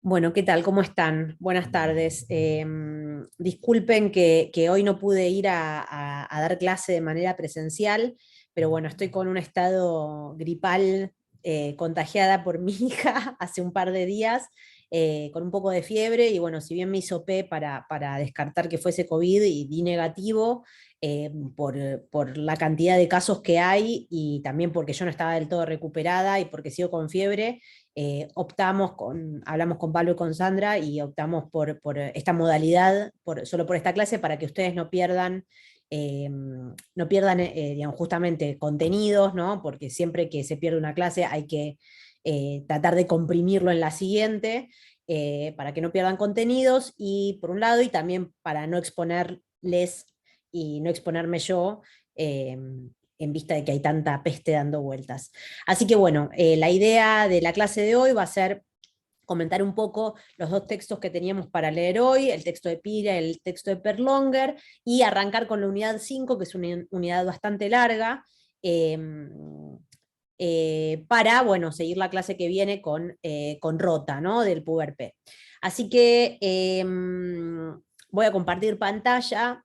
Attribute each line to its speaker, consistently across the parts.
Speaker 1: Bueno, ¿qué tal? ¿Cómo están? Buenas tardes. Disculpen que hoy no pude ir a dar clase de manera presencial, pero bueno, estoy con un estado gripal, contagiada por mi hija hace un par de días, con un poco de fiebre, y bueno, si bien me hisopé para descartar que fuese COVID y di negativo, por la cantidad de casos que hay y también porque yo no estaba del todo recuperada y porque sigo con fiebre. Hablamos con Pablo y con Sandra y optamos por esta modalidad, solo por esta clase, para que ustedes no pierdan, digamos, justamente contenidos, ¿no? Porque siempre que se pierde una clase hay que tratar de comprimirlo en la siguiente, para que no pierdan contenidos, y por un lado, y también para no exponerles y no exponerme yo, en vista de que hay tanta peste dando vueltas. Así que bueno, la idea de la clase de hoy va a ser comentar un poco los dos textos que teníamos para leer hoy, el texto de Pira y el texto de Perlonger, y arrancar con la unidad 5, que es una unidad bastante larga, eh, para, bueno, seguir la clase que viene con Rota, ¿no? Del Puberpé. Así que voy a compartir pantalla,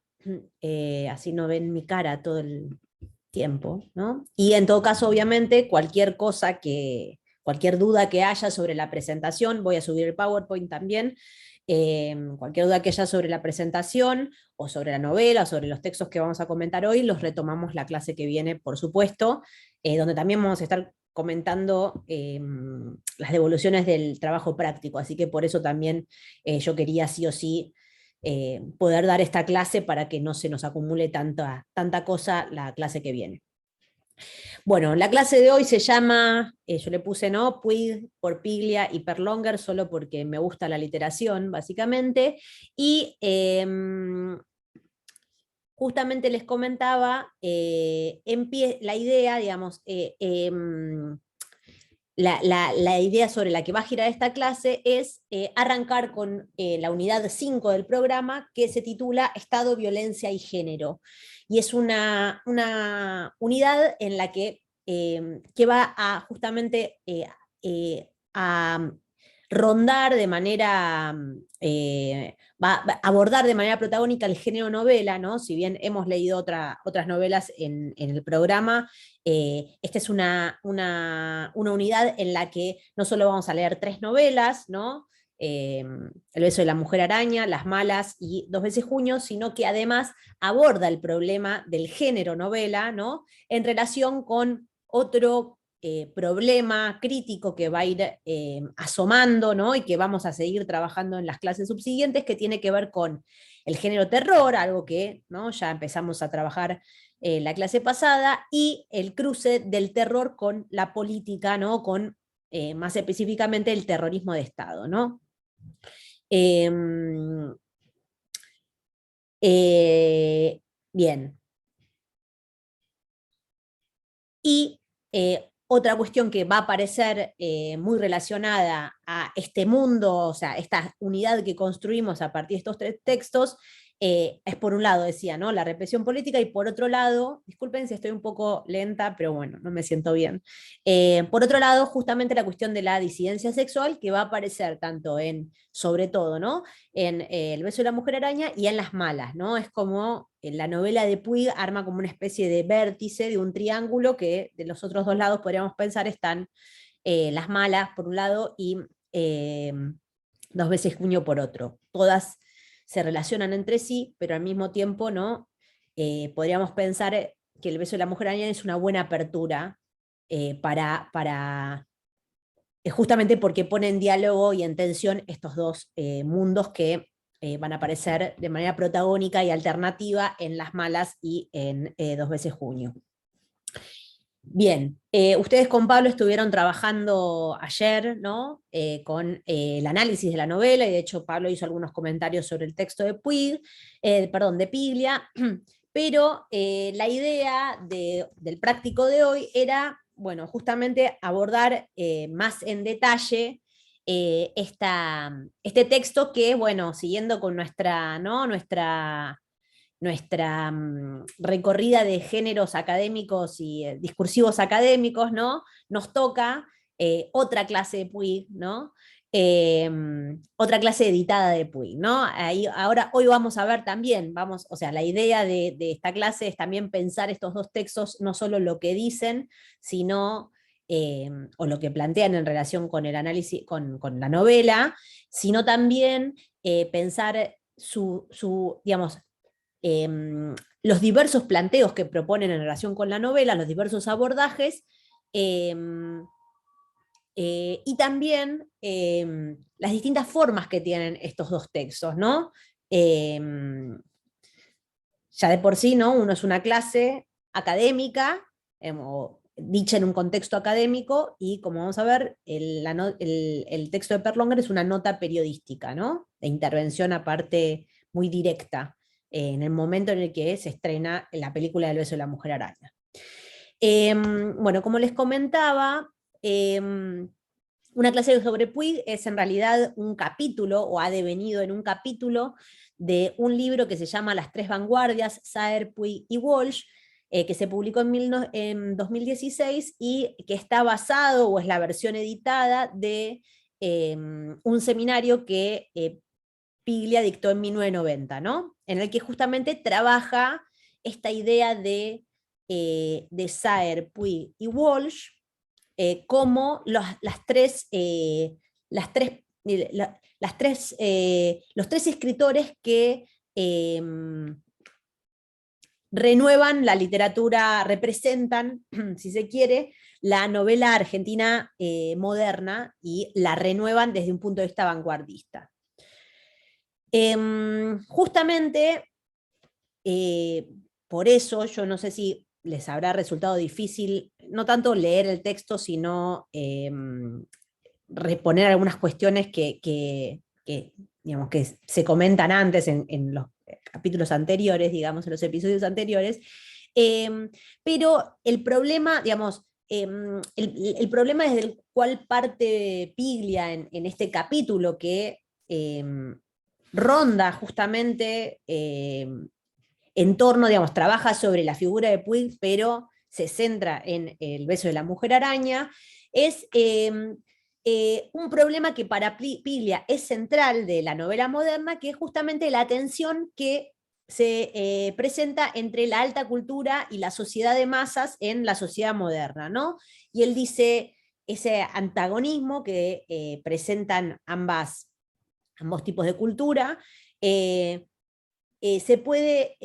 Speaker 1: así no ven mi cara todo el tiempo, ¿no? Y en todo caso, obviamente, cualquier duda que haya sobre la presentación, voy a subir el PowerPoint también. Cualquier duda que haya sobre la presentación o sobre la novela o sobre los textos que vamos a comentar hoy, los retomamos la clase que viene, por supuesto, donde también vamos a estar comentando las devoluciones del trabajo práctico, así que por eso también yo quería sí o sí poder dar esta clase para que no se nos acumule tanta cosa la clase que viene. Bueno, la clase de hoy se llama, yo le puse, ¿no?, Puig por Piglia y Perlonger, solo porque me gusta la literación, básicamente, y justamente les comentaba, la idea, digamos, la idea sobre la que va a girar esta clase es arrancar con la unidad 5 del programa, que se titula Estado, Violencia y Género. Y es una unidad en la que va a justamente a rondar de manera, va a abordar de manera protagónica el género novela, ¿no? Si bien hemos leído otras novelas en el programa, esta es una unidad en la que no solo vamos a leer tres novelas, ¿no? El beso de la mujer araña, Las malas y Dos veces junio, sino que además aborda el problema del género novela, ¿no?, en relación con otro problema crítico que va a ir asomando, ¿no?, y que vamos a seguir trabajando en las clases subsiguientes, que tiene que ver con el género terror, algo que, ¿no?, ya empezamos a trabajar la clase pasada, y el cruce del terror con la política, ¿no?, con más específicamente el terrorismo de Estado, ¿no? Eh, eh, Bien. Y otra cuestión que va a aparecer muy relacionada a este mundo, o sea, esta unidad que construimos a partir de estos tres textos, es por un lado, decía, ¿no?, la represión política, y por otro lado, disculpen si estoy un poco lenta, pero bueno, no me siento bien. Por otro lado, justamente la cuestión de la disidencia sexual, que va a aparecer tanto sobre todo, ¿no?, en El beso de la mujer araña y en Las malas, ¿no? Es como en la novela de Puig arma como una especie de vértice de un triángulo que de los otros dos lados podríamos pensar están Las malas por un lado y eh, Dos veces junio por otro. Todas se relacionan entre sí, pero al mismo tiempo, ¿no? Podríamos pensar que El beso de la mujer araña es una buena apertura para justamente porque pone en diálogo y en tensión estos dos mundos que van a aparecer de manera protagónica y alternativa en Las malas y en Dos veces junio. Bien, ustedes con Pablo estuvieron trabajando ayer, ¿no?, con el análisis de la novela, y de hecho Pablo hizo algunos comentarios sobre el texto de Puig, perdón, de Piglia, pero la idea del práctico de hoy era, bueno, justamente abordar más en detalle este texto que, bueno, siguiendo con nuestra, ¿no?, nuestra recorrida de géneros académicos y discursivos académicos, ¿no?, nos toca otra clase de Puig, ¿no? otra clase editada de Puig, ¿no? Hoy vamos a ver también, o sea, la idea de esta clase es también pensar estos dos textos, no solo lo que dicen, sino, o lo que plantean en relación con el análisis, con la novela, sino también pensar digamos, los diversos planteos que proponen en relación con la novela, los diversos abordajes, y también las distintas formas que tienen estos dos textos, ¿no? Ya de por sí, ¿no? Uno es una clase académica, o dicha en un contexto académico, y como vamos a ver, el texto de Perlonger es una nota periodística, ¿no? De intervención aparte muy directa, en el momento en el que se estrena la película del beso de la mujer araña. Bueno, como les comentaba, una clase sobre Puig es en realidad un capítulo, o ha devenido en un capítulo, de un libro que se llama Las tres vanguardias, Saer, Puig y Walsh, que se publicó en 2016 y que está basado, o es la versión editada, de un seminario que Piglia dictó en 1990, ¿no? En el que justamente trabaja esta idea de Saer, Puig y Walsh, como los tres escritores que renuevan la literatura, representan, si se quiere, la novela argentina moderna, y la renuevan desde un punto de vista vanguardista. Justamente por eso yo no sé si les habrá resultado difícil, no tanto leer el texto, sino reponer algunas cuestiones digamos, que se comentan antes en los capítulos anteriores, digamos, en los episodios anteriores. Pero el problema, digamos, el problema desde el cual parte Piglia en este capítulo, que ronda justamente en torno, digamos, trabaja sobre la figura de Puig, pero se centra en el beso de la mujer araña, es un problema que para Piglia es central de la novela moderna, que es justamente la tensión que se presenta entre la alta cultura y la sociedad de masas en la sociedad moderna, ¿no? Y él dice ese antagonismo que presentan ambos tipos de cultura, se puede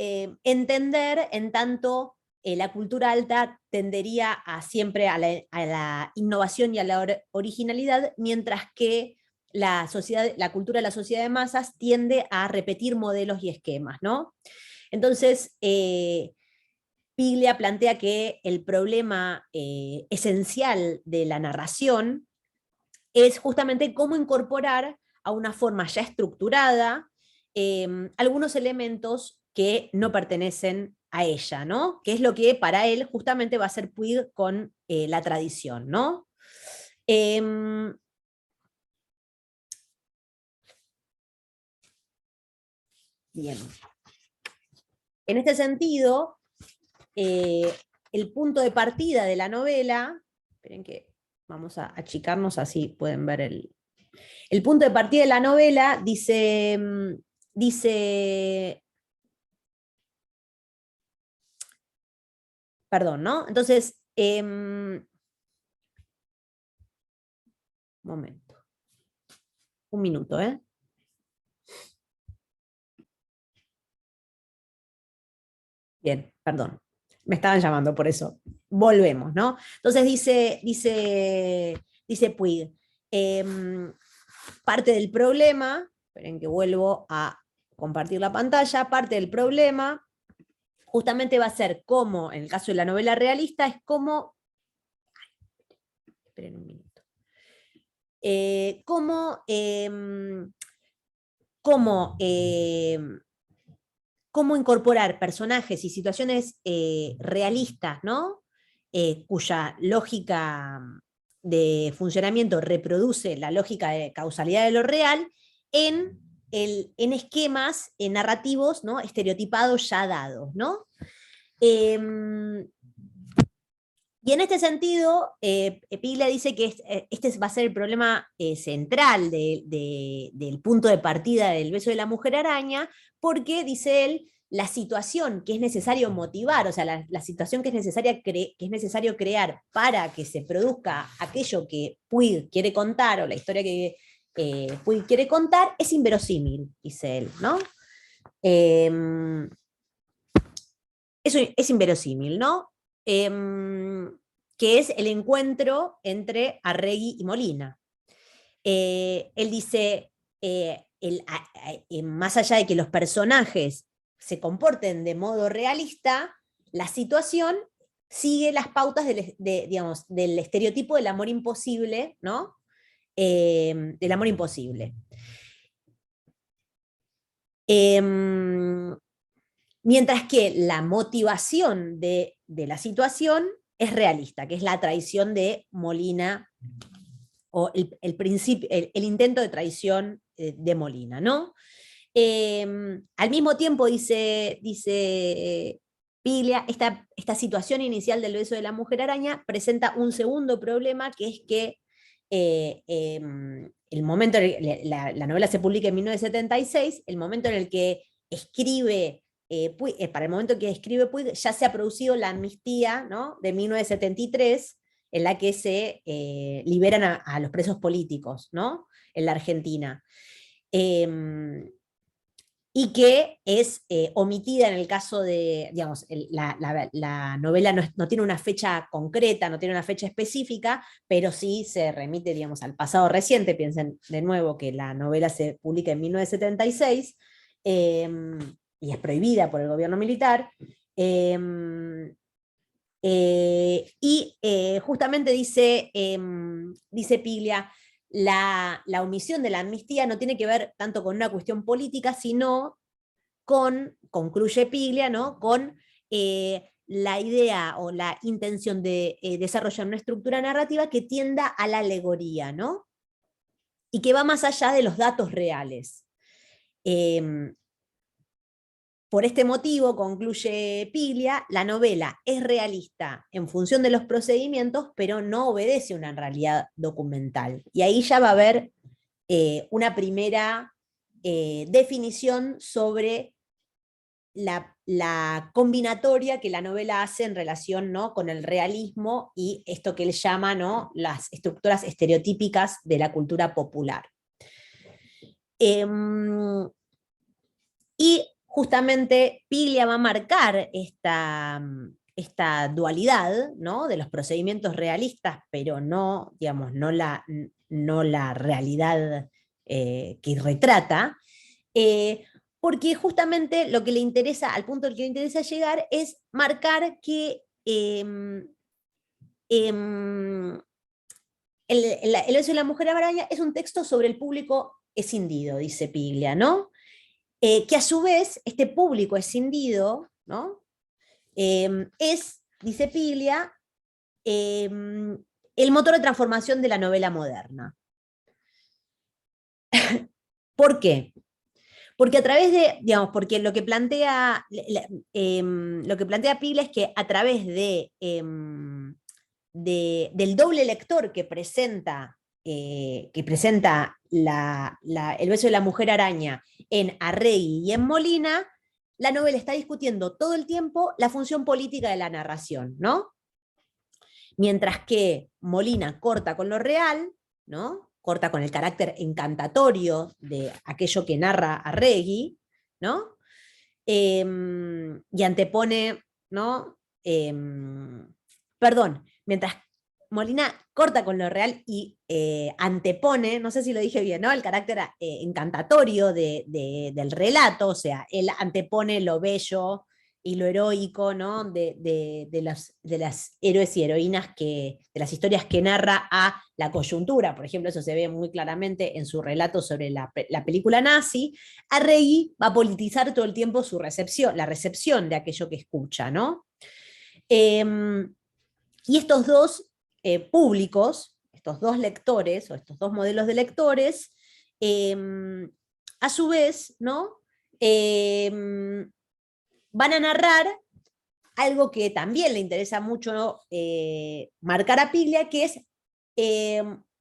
Speaker 1: entender en tanto la cultura alta tendería siempre a la innovación y a la originalidad, mientras que la cultura de la sociedad de masas tiende a repetir modelos y esquemas, ¿no? Entonces, Piglia plantea que el problema esencial de la narración es justamente cómo incorporar a una forma ya estructurada algunos elementos que no pertenecen a ella, ¿no? Que es lo que para él justamente va a ser Puig con la tradición, ¿no? Bien. En este sentido, el punto de partida de la novela, esperen que vamos a achicarnos así pueden ver el punto de partida de la novela dice, perdón, ¿no? Entonces, momento, un minuto, ¿eh? Bien, perdón, me estaban llamando por eso. Volvemos, ¿no? Entonces dice Puig, parte del problema, esperen que vuelvo a compartir la pantalla, parte del problema justamente va a ser como, en el caso de la novela realista, es como, esperen un minuto, cómo incorporar personajes y situaciones realistas, ¿no? Cuya lógica de funcionamiento reproduce la lógica de causalidad de lo real en esquemas narrativos, ¿no? Estereotipados ya dados, ¿no? Y Y en este sentido, Piglia dice que este va a ser el problema central del punto de partida del beso de la mujer araña, porque, dice él, la situación que es necesario motivar, o sea, la situación que es, que es necesario crear para que se produzca aquello que Puig quiere contar, o la historia que Puig quiere contar, es inverosímil, dice él, ¿no? Eso es inverosímil, ¿no? Que es el encuentro entre Arregui y Molina. Él dice, más allá de que los personajes se comporten de modo realista, la situación sigue las pautas digamos, del estereotipo del amor imposible, ¿no? Del amor imposible. Mientras que la motivación de la situación es realista, que es la traición de Molina, o el intento de traición de Molina, ¿no? Al mismo tiempo, dice Piglia, esta situación inicial del beso de la mujer araña presenta un segundo problema, que es que el momento, la novela se publica en 1976, el momento en el que escribe, para el momento que escribe Puig, ya se ha producido la amnistía, ¿no?, de 1973, en la que se liberan a los presos políticos, ¿no?, en la Argentina. Y que es omitida en el caso de, digamos, la novela no tiene una fecha concreta, no tiene una fecha específica, pero sí se remite, digamos, al pasado reciente. Piensen de nuevo que la novela se publica en 1976 y es prohibida por el gobierno militar. Justamente dice Piglia, la omisión de la amnistía no tiene que ver tanto con una cuestión política, sino concluye Piglia, ¿no?, con la idea o la intención de desarrollar una estructura narrativa que tienda a la alegoría, ¿no?, y que va más allá de los datos reales. Por este motivo, concluye Piglia, la novela es realista en función de los procedimientos, pero no obedece a una realidad documental. Y ahí ya va a haber una primera definición sobre la combinatoria que la novela hace en relación, ¿no?, con el realismo y esto que él llama, ¿no?, las estructuras estereotípicas de la cultura popular. Y justamente Piglia va a marcar esta dualidad, ¿no?, de los procedimientos realistas, pero no, digamos, no la realidad que retrata, porque justamente lo que le interesa, al punto al que le interesa llegar, es marcar que el beso de la mujer araña es un texto sobre el público escindido, dice Piglia, ¿no? Que a su vez este público escindido, ¿no?, es, dice Piglia, el motor de transformación de la novela moderna. ¿Por qué? Porque a través de, digamos, porque lo que plantea Piglia es que a través del doble lector que presenta el beso de la mujer araña en Arregui y en Molina, la novela está discutiendo todo el tiempo la función política de la narración, ¿no? Mientras que Molina corta con lo real, ¿no?, corta con el carácter encantatorio de aquello que narra Arregui, ¿no?, y antepone, ¿no? Perdón, mientras Molina corta con lo real y antepone, no sé si lo dije bien, ¿no?, el carácter encantatorio del relato, o sea, él antepone lo bello y lo heroico, ¿no?, de las héroes y heroínas, de las historias que narra, a la coyuntura. Por ejemplo, eso se ve muy claramente en su relato sobre la película nazi. Arregui va a politizar todo el tiempo la recepción de aquello que escucha, ¿no? Y estos dos públicos, estos dos lectores, o estos dos modelos de lectores, a su vez, ¿no?, van a narrar algo que también le interesa mucho marcar a Piglia, que es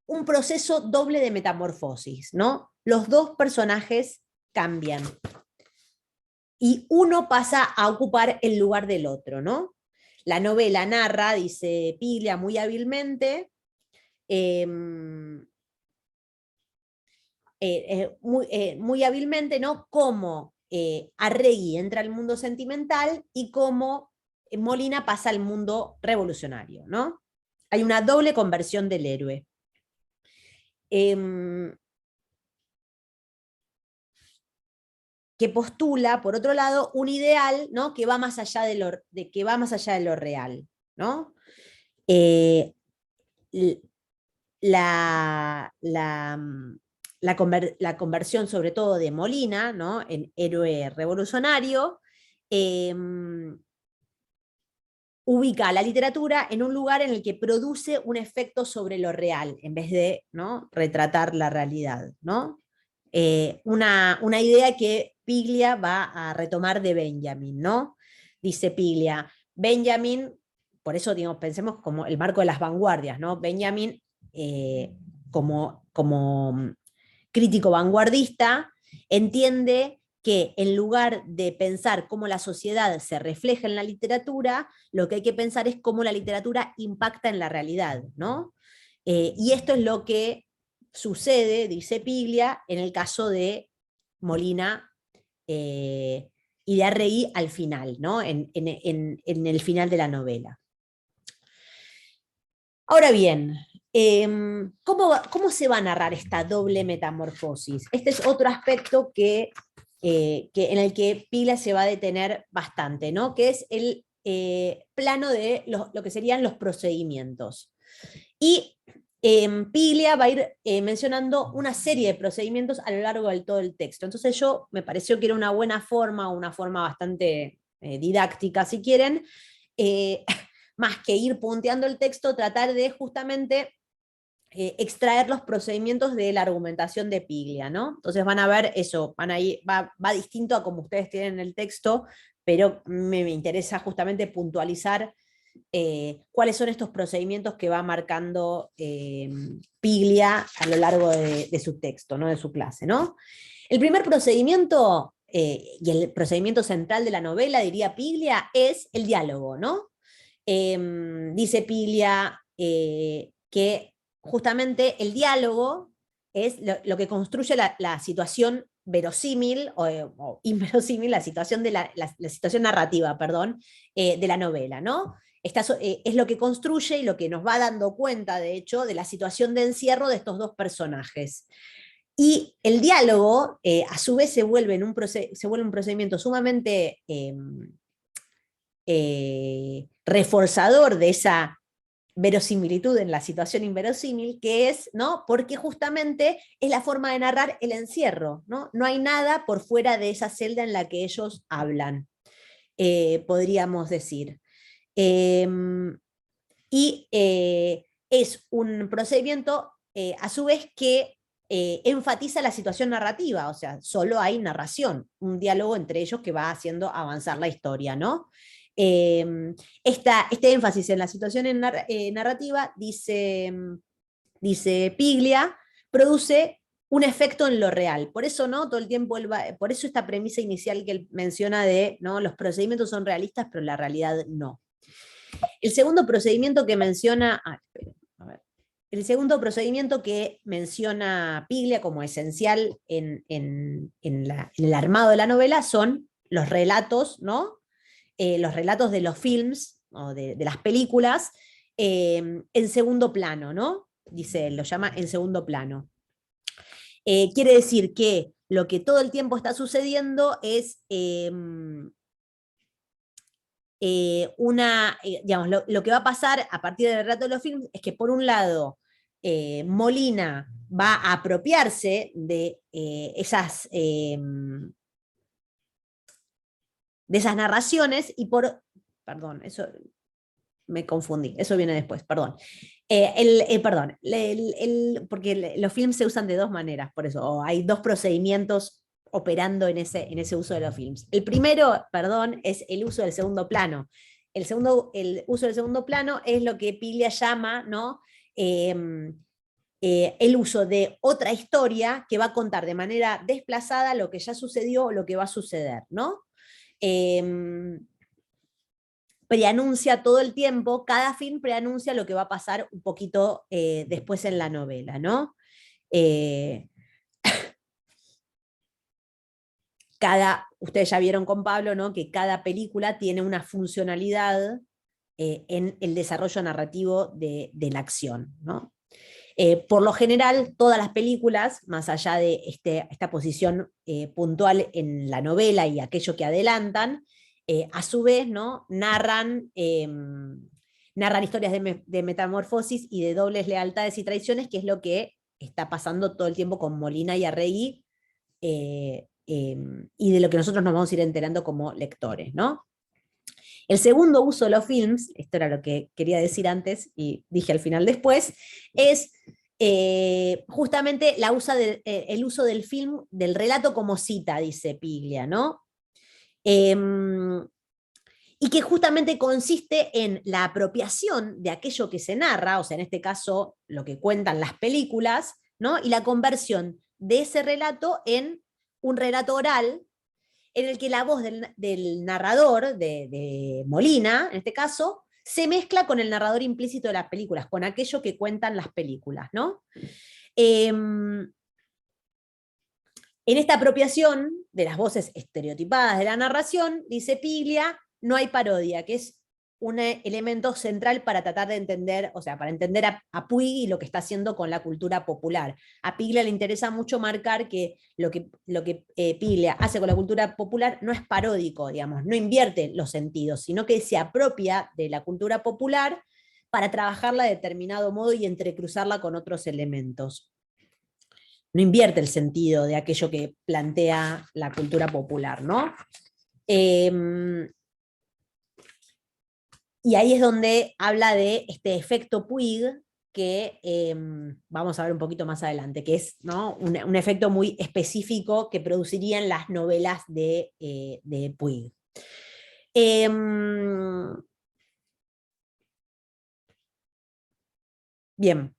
Speaker 1: un proceso doble de metamorfosis, ¿no? Los dos personajes cambian y uno pasa a ocupar el lugar del otro, ¿no? La novela narra, dice Piglia muy hábilmente, eh, muy hábilmente, ¿no? Cómo Arregui entra al mundo sentimental y cómo Molina pasa al mundo revolucionario, ¿no? Hay una doble conversión del héroe. Que postula, por otro lado, un ideal, ¿no? Que va más allá que va más allá de lo real, ¿no? Eh, la, la, la conversión sobre todo de Molina, ¿no? En héroe revolucionario, eh, ubica a la literatura en un lugar en el que produce un efecto sobre lo real, en vez de, ¿no?, retratar la realidad, ¿no? Una idea que Piglia va a retomar de Benjamin, ¿no? Dice Piglia, Benjamin, por eso digamos, pensemos como el marco de las vanguardias, ¿no? Benjamin, como crítico vanguardista, entiende que en lugar de pensar cómo la sociedad se refleja en la literatura, lo que hay que pensar es cómo la literatura impacta en la realidad, ¿no? Y esto es lo que sucede, dice Piglia, en el caso de Molina y de Arregui al final, ¿no? En el final de la novela. Ahora bien, ¿cómo se va a narrar esta doble metamorfosis? Este es otro aspecto en el que Piglia se va a detener bastante, ¿no? Que es el plano de lo que serían los procedimientos. Y Piglia va a ir mencionando una serie de procedimientos a lo largo de todo el texto. Entonces me pareció que era una forma bastante didáctica, si quieren, más que ir punteando el texto, tratar de justamente extraer los procedimientos de la argumentación de Piglia, ¿no? Entonces van a ver eso, va distinto a como ustedes tienen el texto, pero me interesa justamente puntualizar cuáles son estos procedimientos que va marcando Piglia a lo largo de su texto, ¿no? De su clase, ¿no? El primer procedimiento, y el procedimiento central de la novela, diría Piglia, es el diálogo, ¿no? Dice Piglia que justamente el diálogo es lo que construye la situación verosímil o inverosímil, la situación, la situación narrativa, perdón, de la novela, ¿no? Es lo que construye y lo que nos va dando cuenta, de hecho, de la situación de encierro de estos dos personajes. Y el diálogo, a su vez, se vuelve un procedimiento sumamente reforzador de esa verosimilitud en la situación inverosímil, que es, ¿no? Porque justamente es la forma de narrar el encierro, ¿no? No hay nada por fuera de esa celda en la que ellos hablan, podríamos decir. Y es un procedimiento, a su vez, que enfatiza la situación narrativa, o sea, solo hay narración, un diálogo entre ellos que va haciendo avanzar la historia, ¿no? Este énfasis en la situación narrativa, dice Piglia, produce un efecto en lo real. Por eso, ¿no? Todo el tiempo por eso esta premisa inicial que él menciona de, ¿no?, los procedimientos son realistas, pero la realidad no. El segundo procedimiento que menciona, el segundo procedimiento que menciona Piglia como esencial en el armado de la novela son los relatos, ¿no? Los relatos de los films o de las películas en segundo plano, ¿no? Dice él, lo llama en segundo plano. Quiere decir que lo que todo el tiempo está sucediendo es digamos, lo que va a pasar a partir del relato de los films es que por un lado Molina va a apropiarse de esas narraciones y perdón, eso me confundí, eso viene después, perdón. Perdón, porque los films se usan de dos maneras, por eso, o hay dos procedimientos operando en ese uso de los films. El primero, perdón, es el uso del segundo plano, el uso del segundo plano es lo que Piglia llama, ¿no? El uso de otra historia que va a contar de manera desplazada lo que ya sucedió o lo que va a suceder, ¿no? Preanuncia todo el tiempo, cada film preanuncia lo que va a pasar un poquito después en la novela, ¿no? Ustedes ya vieron con Pablo, ¿no? Que cada película tiene una funcionalidad en el desarrollo narrativo de la acción, ¿no? Por lo general, todas las películas, más allá de esta posición puntual en la novela y aquello que adelantan, a su vez, ¿no? narran historias de metamorfosis y de dobles lealtades y traiciones, que es lo que está pasando todo el tiempo con Molina y Arregui, y de lo que nosotros nos vamos a ir enterando como lectores, ¿no? El segundo uso de los films, esto era lo que quería decir antes y dije al final después, es justamente el uso del film, del relato como cita, dice Piglia, ¿no? Y que justamente consiste en la apropiación de aquello que se narra, o sea, en este caso, lo que cuentan las películas, ¿no? Y la conversión de ese relato en un relato oral, en el que la voz del narrador, de Molina, en este caso, se mezcla con el narrador implícito de las películas, con aquello que cuentan las películas, ¿no? En esta apropiación de las voces estereotipadas de la narración, dice Piglia, no hay parodia, que es un elemento central para tratar de entender, o sea, para entender a Puig y lo que está haciendo con la cultura popular. A Piglia le interesa mucho marcar que lo que Piglia hace con la cultura popular no es paródico, digamos, no invierte los sentidos, sino que se apropia de la cultura popular para trabajarla de determinado modo y entrecruzarla con otros elementos. No invierte el sentido de aquello que plantea la cultura popular, ¿no? Y ahí es donde habla de este efecto Puig, que vamos a ver un poquito más adelante, que es, ¿no? un efecto muy específico que producirían las novelas de Puig. Bien.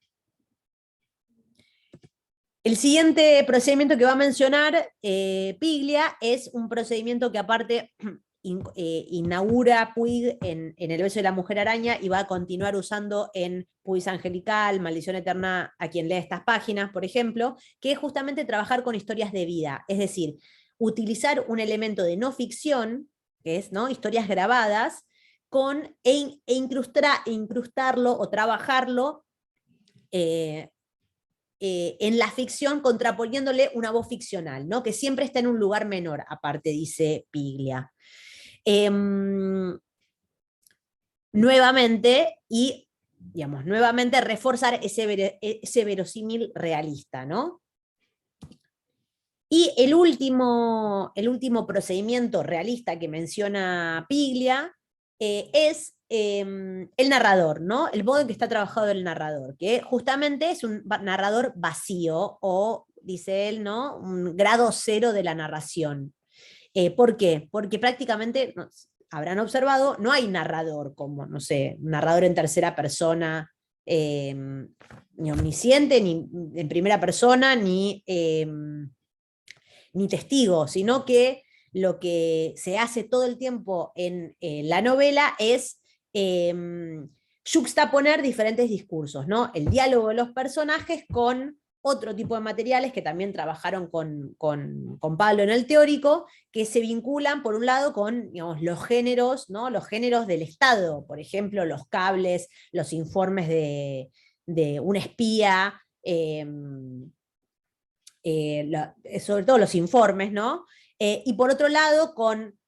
Speaker 1: El siguiente procedimiento que va a mencionar Piglia es un procedimiento que aparte inaugura Puig en El beso de la mujer araña y va a continuar usando en Puig Angelical, Maldición Eterna, a quien lea estas páginas, por ejemplo, que es justamente trabajar con historias de vida, es decir, utilizar un elemento de no ficción, que es, ¿no?, historias grabadas, incrustarlo o trabajarlo en la ficción, contraponiéndole una voz ficcional, ¿no? Que siempre está en un lugar menor, aparte, dice Piglia. Nuevamente, nuevamente reforzar ese verosímil realista, ¿no? Y el último procedimiento realista que menciona Piglia es el narrador, ¿no? El modo en que está trabajado el narrador, que justamente es un narrador vacío, o, dice él, ¿no?, un grado cero de la narración. ¿Por qué? Porque prácticamente, habrán observado, no hay narrador como, no sé, narrador en tercera persona, ni omnisciente, ni en primera persona, ni testigo, sino que lo que se hace todo el tiempo en la novela es juxtaponer diferentes discursos, ¿no? El diálogo de los personajes con otro tipo de materiales que también trabajaron con Pablo en el teórico, que se vinculan, por un lado, con, digamos, los géneros, ¿no? Los géneros del Estado, por ejemplo, los cables, los informes de un espía, sobre todo los informes, ¿no? Y por otro lado, con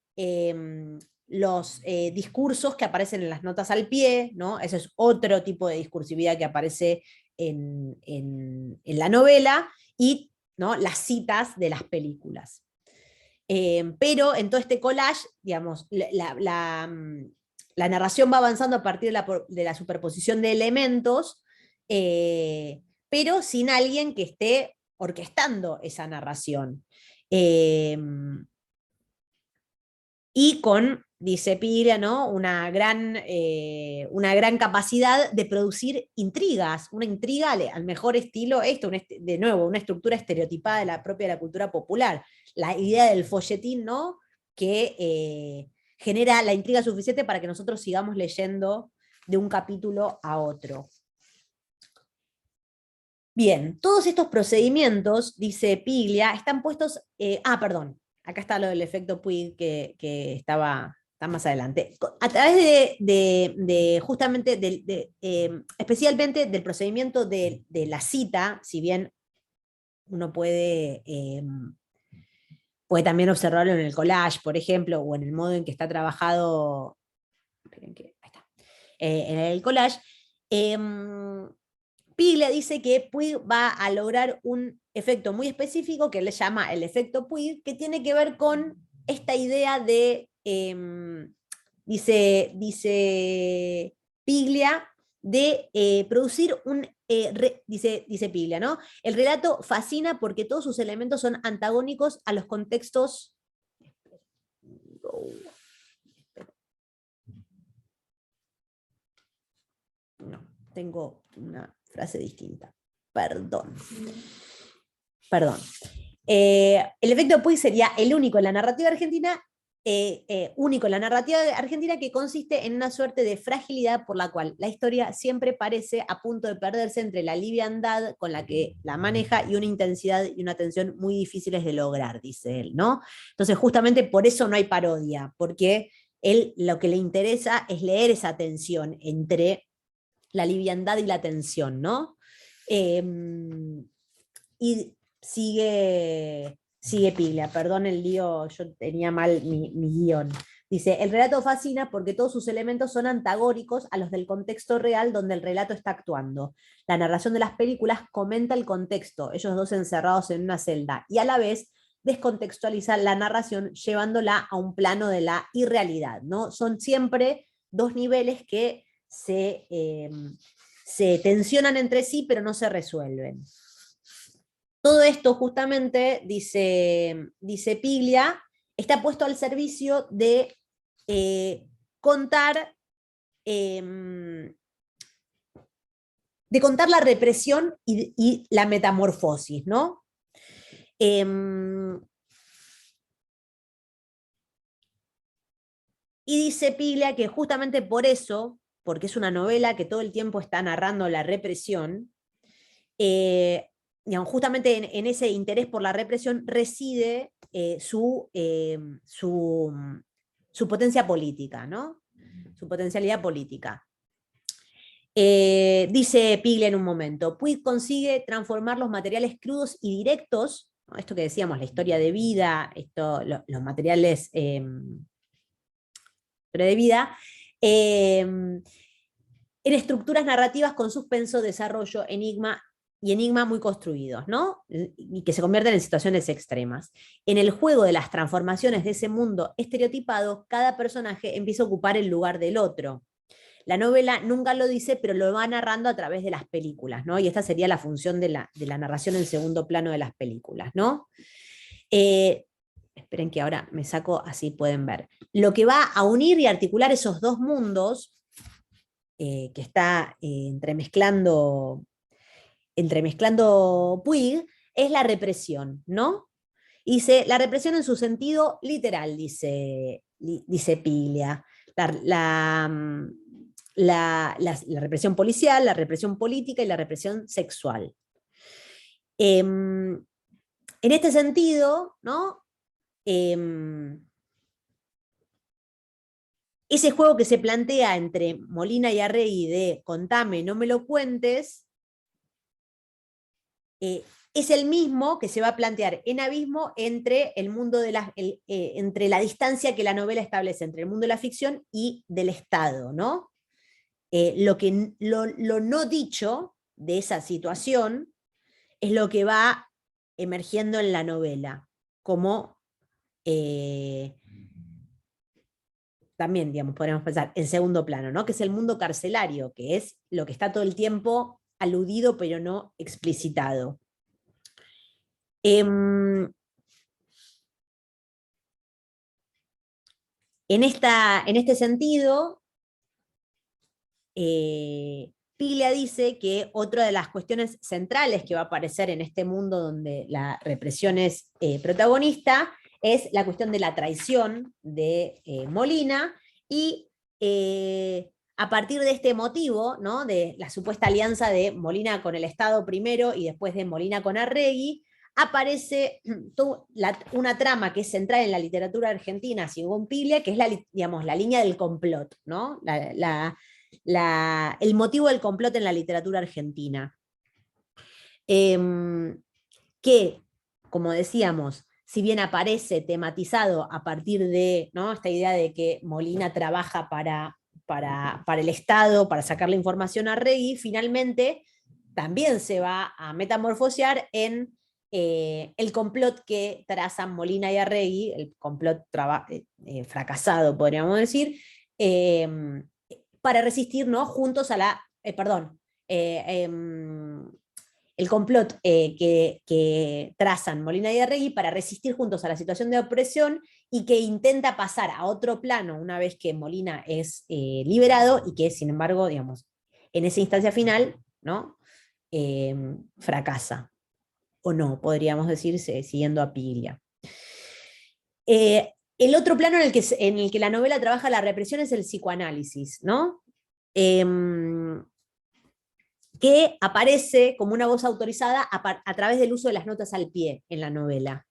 Speaker 1: los discursos que aparecen en las notas al pie, ¿no? Ese es otro tipo de discursividad que aparece en la novela, y, ¿no?, las citas de las películas. Pero en todo este collage, digamos, la narración va avanzando a partir de la superposición de elementos, pero sin alguien que esté orquestando esa narración. Y con, dice Piglia, ¿no? Una gran capacidad de producir intrigas, una intriga al mejor estilo, de nuevo, una estructura estereotipada de la propia de la cultura popular. La idea del folletín, ¿no? Que genera la intriga suficiente para que nosotros sigamos leyendo de un capítulo a otro. Bien, todos estos procedimientos, dice Piglia, están puestos... perdón, acá está lo del efecto Puig que está más adelante. A través justamente, especialmente del procedimiento de la cita, si bien uno puede también observarlo en el collage, por ejemplo, o en el modo en que está trabajado, esperen que, ahí está, en el collage, Piglia dice que Puig va a lograr un efecto muy específico que él llama el efecto Puig, que tiene que ver con esta idea de, dice Piglia, de producir dice Piglia, ¿no? El relato fascina porque todos sus elementos son antagónicos a los contextos. No, tengo una frase distinta. Perdón. El efecto Puig sería el único en la narrativa argentina, que consiste en una suerte de fragilidad por la cual la historia siempre parece a punto de perderse entre la liviandad con la que la maneja y una intensidad y una tensión muy difíciles de lograr, dice él, ¿no? Entonces, justamente por eso no hay parodia, porque él lo que le interesa es leer esa tensión entre la liviandad y la tensión, ¿no? Y sigue Piglia, perdón el lío, yo tenía mal mi guión. Dice, el relato fascina porque todos sus elementos son antagónicos a los del contexto real donde el relato está actuando. La narración de las películas comenta el contexto, ellos dos encerrados en una celda, y a la vez descontextualiza la narración llevándola a un plano de la irrealidad, ¿no? Son siempre dos niveles que se tensionan entre sí, pero no se resuelven. Todo esto justamente, dice Piglia, está puesto al servicio de contar la represión y la metamorfosis, ¿no? Y dice Piglia que justamente por eso, porque es una novela que todo el tiempo está narrando la represión, digamos, justamente en ese interés por la represión reside su potencia política, ¿no? Su potencialidad política. Dice Piglia en un momento, Puig consigue transformar los materiales crudos y directos, ¿no? Esto que decíamos, la historia de vida, los materiales de vida, en estructuras narrativas con suspenso, desarrollo, enigma muy construidos, ¿no? Y que se convierten en situaciones extremas. En el juego de las transformaciones de ese mundo estereotipado, cada personaje empieza a ocupar el lugar del otro. La novela nunca lo dice, pero lo va narrando a través de las películas, ¿no? Y esta sería la función de la narración en segundo plano de las películas, ¿no? Esperen que ahora me saco, así pueden ver. Lo que va a unir y articular esos dos mundos, que está entremezclando Puig, es la represión, ¿no? Dice, la represión en su sentido literal, dice Piglia. La represión policial, la represión política y la represión sexual. En este sentido, ¿no? Ese juego que se plantea entre Molina y Arregui de contame, no me lo cuentes, es el mismo que se va a plantear en Abismo entre el mundo de entre la distancia que la novela establece entre el mundo de la ficción y del Estado, ¿no? Lo no dicho de esa situación es lo que va emergiendo en la novela, como también, digamos, podríamos pensar en segundo plano, ¿no? Que es el mundo carcelario, que es lo que está todo el tiempo aludido pero no explicitado. En este sentido, Piglia dice que otra de las cuestiones centrales que va a aparecer en este mundo donde la represión es protagonista es la cuestión de la traición de Molina, y a partir de este motivo, ¿no?, de la supuesta alianza de Molina con el Estado primero y después de Molina con Arregui, aparece una trama que es central en la literatura argentina, según Piglia, que es digamos, la línea del complot, ¿no? El motivo del complot en la literatura argentina. Que, como decíamos, si bien aparece tematizado a partir de, ¿no?, esta idea de que Molina trabaja para el Estado, para sacar la información a Arregui, finalmente también se va a metamorfosear en el complot que trazan Molina y Arregui, el complot fracasado, podríamos decir, para resistir, ¿no?, juntos a la... el complot que trazan Molina y Arregui para resistir juntos a la situación de opresión, y que intenta pasar a otro plano una vez que Molina es liberado, y que, sin embargo, digamos, en esa instancia final, ¿no?, fracasa. O no, podríamos decir, siguiendo a Piglia. El otro plano en el que la novela trabaja la represión es el psicoanálisis, ¿no? Que aparece como una voz autorizada a través del uso de las notas al pie en la novela.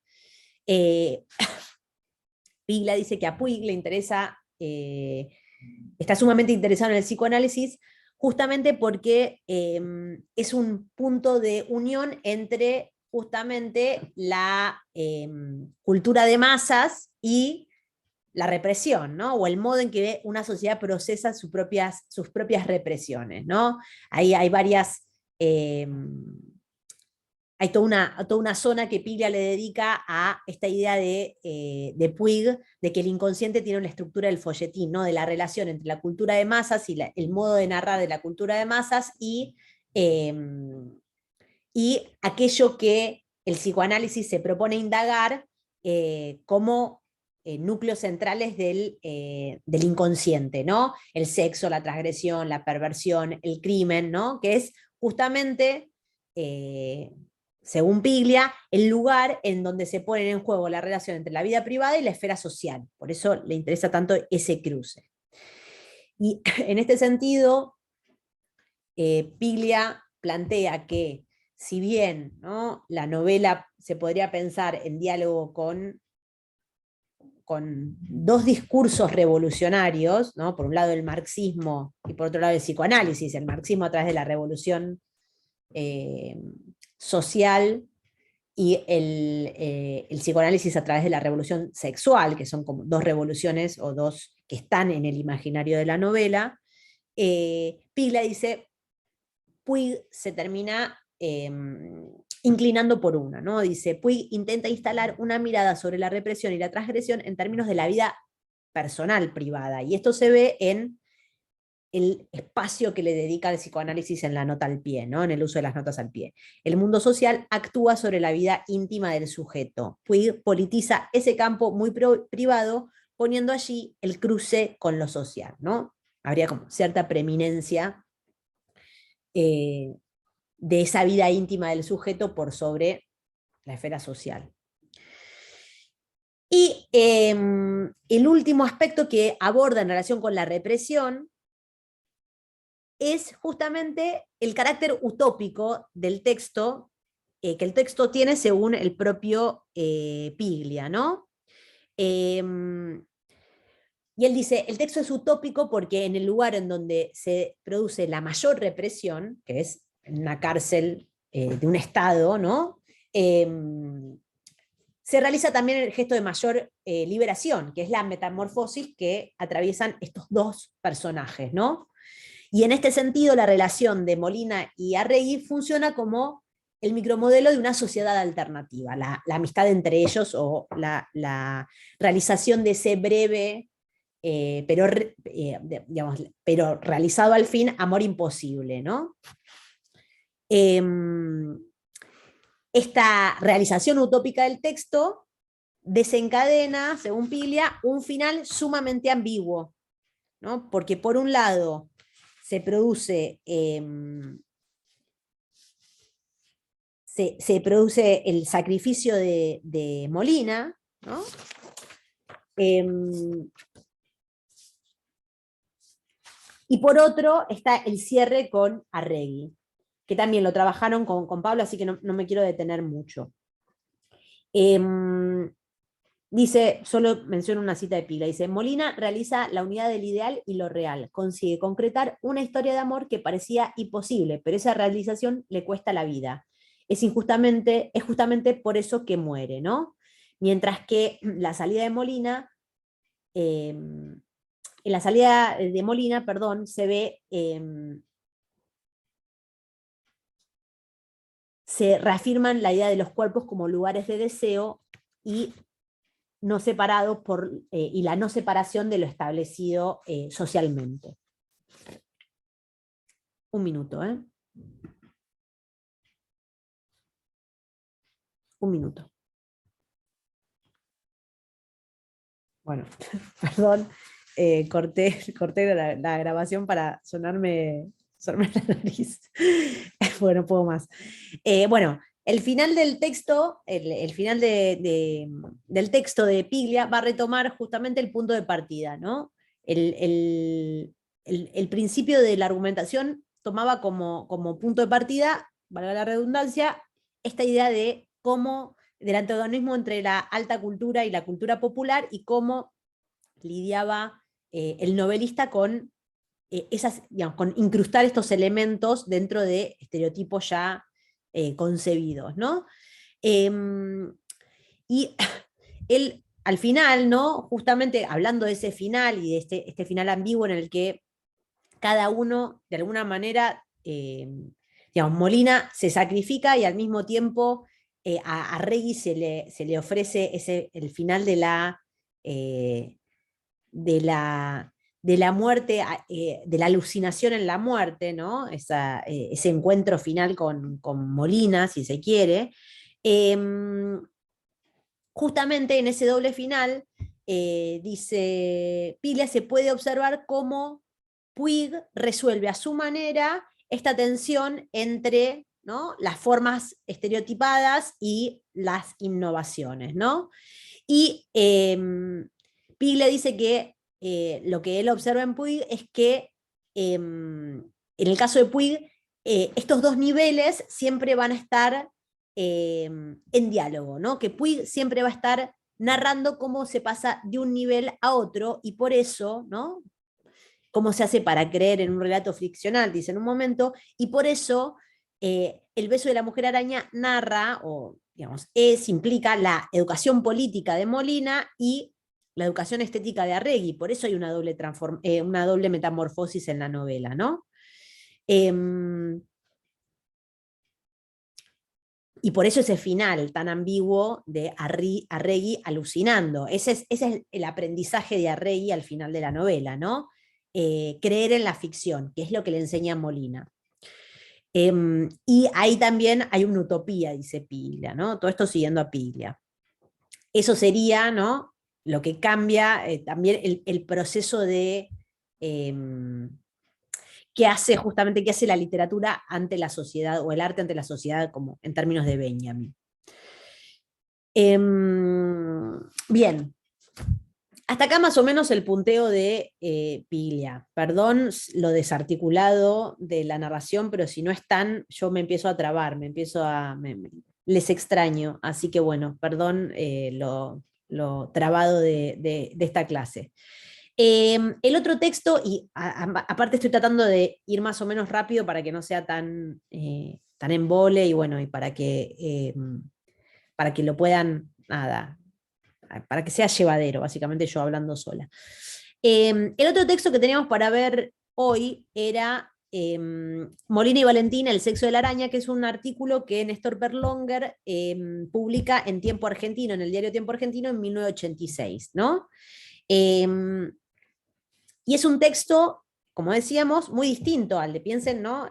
Speaker 1: Piglia dice que a Puig le interesa, está sumamente interesado en el psicoanálisis, justamente porque es un punto de unión entre justamente la cultura de masas y la represión, ¿no?, o el modo en que una sociedad procesa sus propias represiones, ¿no? Ahí hay varias... hay toda una zona que Piglia le dedica a esta idea de Puig, de que el inconsciente tiene una estructura del folletín, ¿no?, de la relación entre la cultura de masas y el modo de narrar de la cultura de masas y aquello que el psicoanálisis se propone indagar como núcleos centrales del inconsciente, ¿no? El sexo, la transgresión, la perversión, el crimen, ¿no?, que es justamente, según Piglia, el lugar en donde se pone en juego la relación entre la vida privada y la esfera social. Por eso le interesa tanto ese cruce. Y en este sentido, Piglia plantea que, si bien, ¿no?, la novela se podría pensar en diálogo con dos discursos revolucionarios, ¿no?, por un lado el marxismo y por otro lado el psicoanálisis, el marxismo a través de la revolución social y el psicoanálisis a través de la revolución sexual, que son como dos revoluciones o dos que están en el imaginario de la novela, Piglia dice, Puig se termina inclinando por una, ¿no? Dice, Puig intenta instalar una mirada sobre la represión y la transgresión en términos de la vida personal privada, y esto se ve en el espacio que le dedica al psicoanálisis en la nota al pie, ¿no?, en el uso de las notas al pie. El mundo social actúa sobre la vida íntima del sujeto. Puig politiza ese campo muy privado, poniendo allí el cruce con lo social, ¿no? Habría como cierta preeminencia de esa vida íntima del sujeto por sobre la esfera social. Y el último aspecto que aborda en relación con la represión es justamente el carácter utópico del texto, que el texto tiene según el propio Piglia, ¿no? Y él dice, el texto es utópico porque en el lugar en donde se produce la mayor represión, que es en una cárcel de un Estado, ¿no?, se realiza también el gesto de mayor liberación, que es la metamorfosis que atraviesan estos dos personajes, ¿no? Y en este sentido, la relación de Molina y Arregui funciona como el micromodelo de una sociedad alternativa, la amistad entre ellos, o la realización de ese breve, pero realizado al fin, amor imposible, ¿no? Esta realización utópica del texto desencadena, según Piglia, un final sumamente ambiguo, ¿no? Porque por un lado se produce, se produce el sacrificio de Molina, ¿no? Y por otro está el cierre con Arregui, que también lo trabajaron con Pablo, así que no me quiero detener mucho. Dice, solo menciono una cita de Piglia, dice, Molina realiza la unidad del ideal y lo real, consigue concretar una historia de amor que parecía imposible, pero esa realización le cuesta la vida. Es justamente por eso que muere, ¿no? Mientras que la salida de Molina, en la salida de Molina, perdón, se ve, se reafirman la idea de los cuerpos como lugares de deseo y no separados y la no separación de lo establecido socialmente. Un minuto, ¿eh? Un minuto. Bueno, perdón, corté la grabación para sonarme la nariz. Bueno, no puedo más. Bueno, el final del texto, el final del texto de Piglia va a retomar justamente el punto de partida, ¿no? El principio de la argumentación tomaba como punto de partida, valga la redundancia, esta idea de cómo, del antagonismo entre la alta cultura y la cultura popular y cómo lidiaba el novelista con digamos, con incrustar estos elementos dentro de estereotipos ya concebidos, ¿no? Y él, al final, ¿no? Justamente hablando de ese final y de este final ambiguo en el que cada uno, de alguna manera, digamos, Molina se sacrifica y al mismo tiempo a Reggie se le ofrece el final eh, de la, de la muerte, de la alucinación en la muerte, ¿no? Ese encuentro final con Molina, si se quiere. Justamente en ese doble final, dice Piglia, se puede observar cómo Puig resuelve a su manera esta tensión entre, ¿no?, las formas estereotipadas y las innovaciones, ¿no? Y Piglia dice que lo que él observa en Puig es que en el caso de Puig, estos dos niveles siempre van a estar en diálogo, ¿no? Que Puig siempre va a estar narrando cómo se pasa de un nivel a otro y por eso, ¿no? Cómo se hace para creer en un relato ficcional, dice en un momento, y por eso El beso de la mujer araña narra, o digamos, implica la educación política de Molina y la educación estética de Arregui, por eso hay una doble metamorfosis en la novela, ¿no? Y por eso ese final tan ambiguo de Arregui alucinando. Ese es el aprendizaje de Arregui al final de la novela, ¿no? Creer en la ficción, que es lo que le enseña Molina. Y ahí también hay una utopía, dice Piglia, ¿no? Todo esto siguiendo a Piglia. Eso sería, ¿no?, lo que cambia también el proceso de que hace la literatura ante la sociedad, o el arte ante la sociedad, como en términos de Benjamin. Bien, hasta acá más o menos el punteo de Piglia. Perdón lo desarticulado de la narración, pero si no están, yo me empiezo a trabar, les extraño, así que bueno, perdón lo trabado de esta clase. El otro texto, y aparte estoy tratando de ir más o menos rápido para que no sea tan embole, y bueno, y para que lo puedan, nada, para que sea llevadero, básicamente yo hablando sola. El otro texto que teníamos para ver hoy era Molina y Valentina, El sexo de la araña, que es un artículo que Néstor Berlonger publica en Tiempo Argentino, en el diario Tiempo Argentino, en 1986, ¿no? Y es un texto como decíamos, muy distinto al de, piensen, ¿no?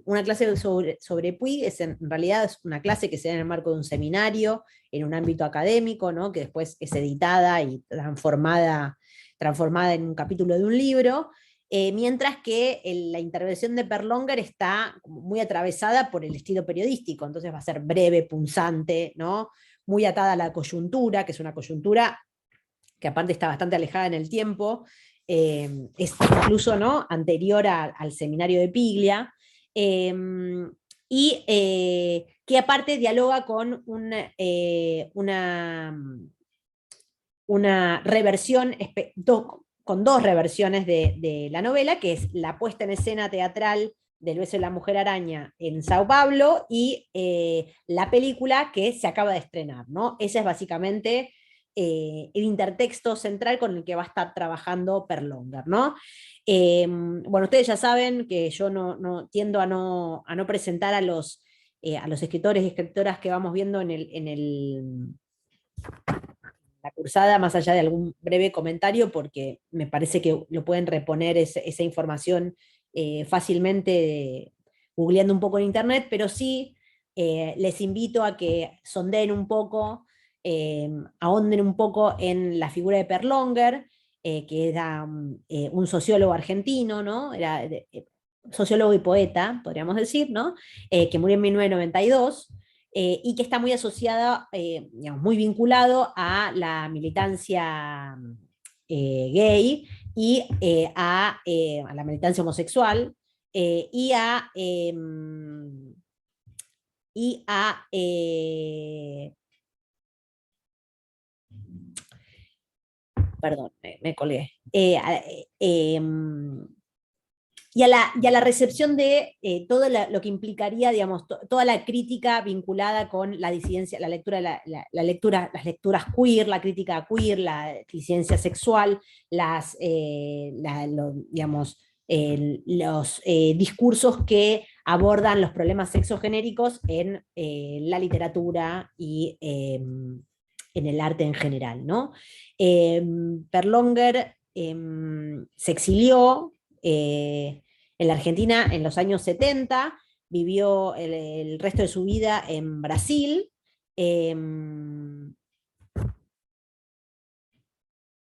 Speaker 1: Una clase sobre Puig en realidad es una clase que se da en el marco de un seminario, en un ámbito académico, ¿no? Que después es editada y transformada en un capítulo de un libro, mientras que la intervención de Perlonger está muy atravesada por el estilo periodístico, entonces va a ser breve, punzante, ¿no? Muy atada a la coyuntura, que es una coyuntura que aparte está bastante alejada en el tiempo, es incluso, ¿no?, anterior al seminario de Piglia, y que aparte dialoga con una reversión, con dos reversiones de la novela, que es la puesta en escena teatral del beso de la mujer araña en Sao Paulo y la película que se acaba de estrenar, ¿no? Ese es básicamente el intertexto central con el que va a estar trabajando Perlonger, ¿no? Bueno, ustedes ya saben que yo tiendo a no presentar a los escritores y escritoras que vamos viendo la cursada, más allá de algún breve comentario, porque me parece que lo pueden reponer esa información fácilmente googleando un poco en internet, pero sí les invito a que sondeen un poco, ahonden un poco en la figura de Perlonger, que era un sociólogo argentino, ¿no? Era sociólogo y poeta, podríamos decir, ¿no? Que murió en 1992, y que está muy asociada, digamos, muy vinculado a la militancia gay y a la militancia homosexual, y perdón, me colgué. Y a la recepción de todo lo que implicaría, digamos, toda la crítica vinculada con la disidencia, la lectura, las lecturas queer, la crítica queer, la disidencia sexual, digamos, los discursos que abordan los problemas sexogenéricos en la literatura y en el arte en general, ¿no? Perlonger se exilió en la Argentina en los años 70, vivió el resto de su vida en Brasil.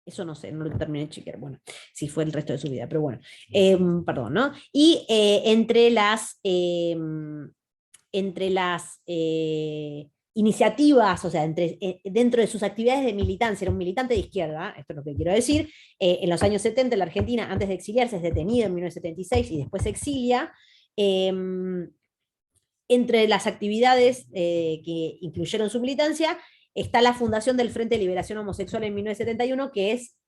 Speaker 1: Eso no sé, no lo terminé de chequear, bueno, si fue el resto de su vida, pero bueno, perdón, ¿no? Y entre las iniciativas, o sea, dentro de sus actividades de militancia, era un militante de izquierda, esto es lo que quiero decir, en los años 70 en la Argentina, antes de exiliarse, es detenido en 1976 y después se exilia. Entre las actividades que incluyeron su militancia, está la fundación del Frente de Liberación Homosexual en 1971, que es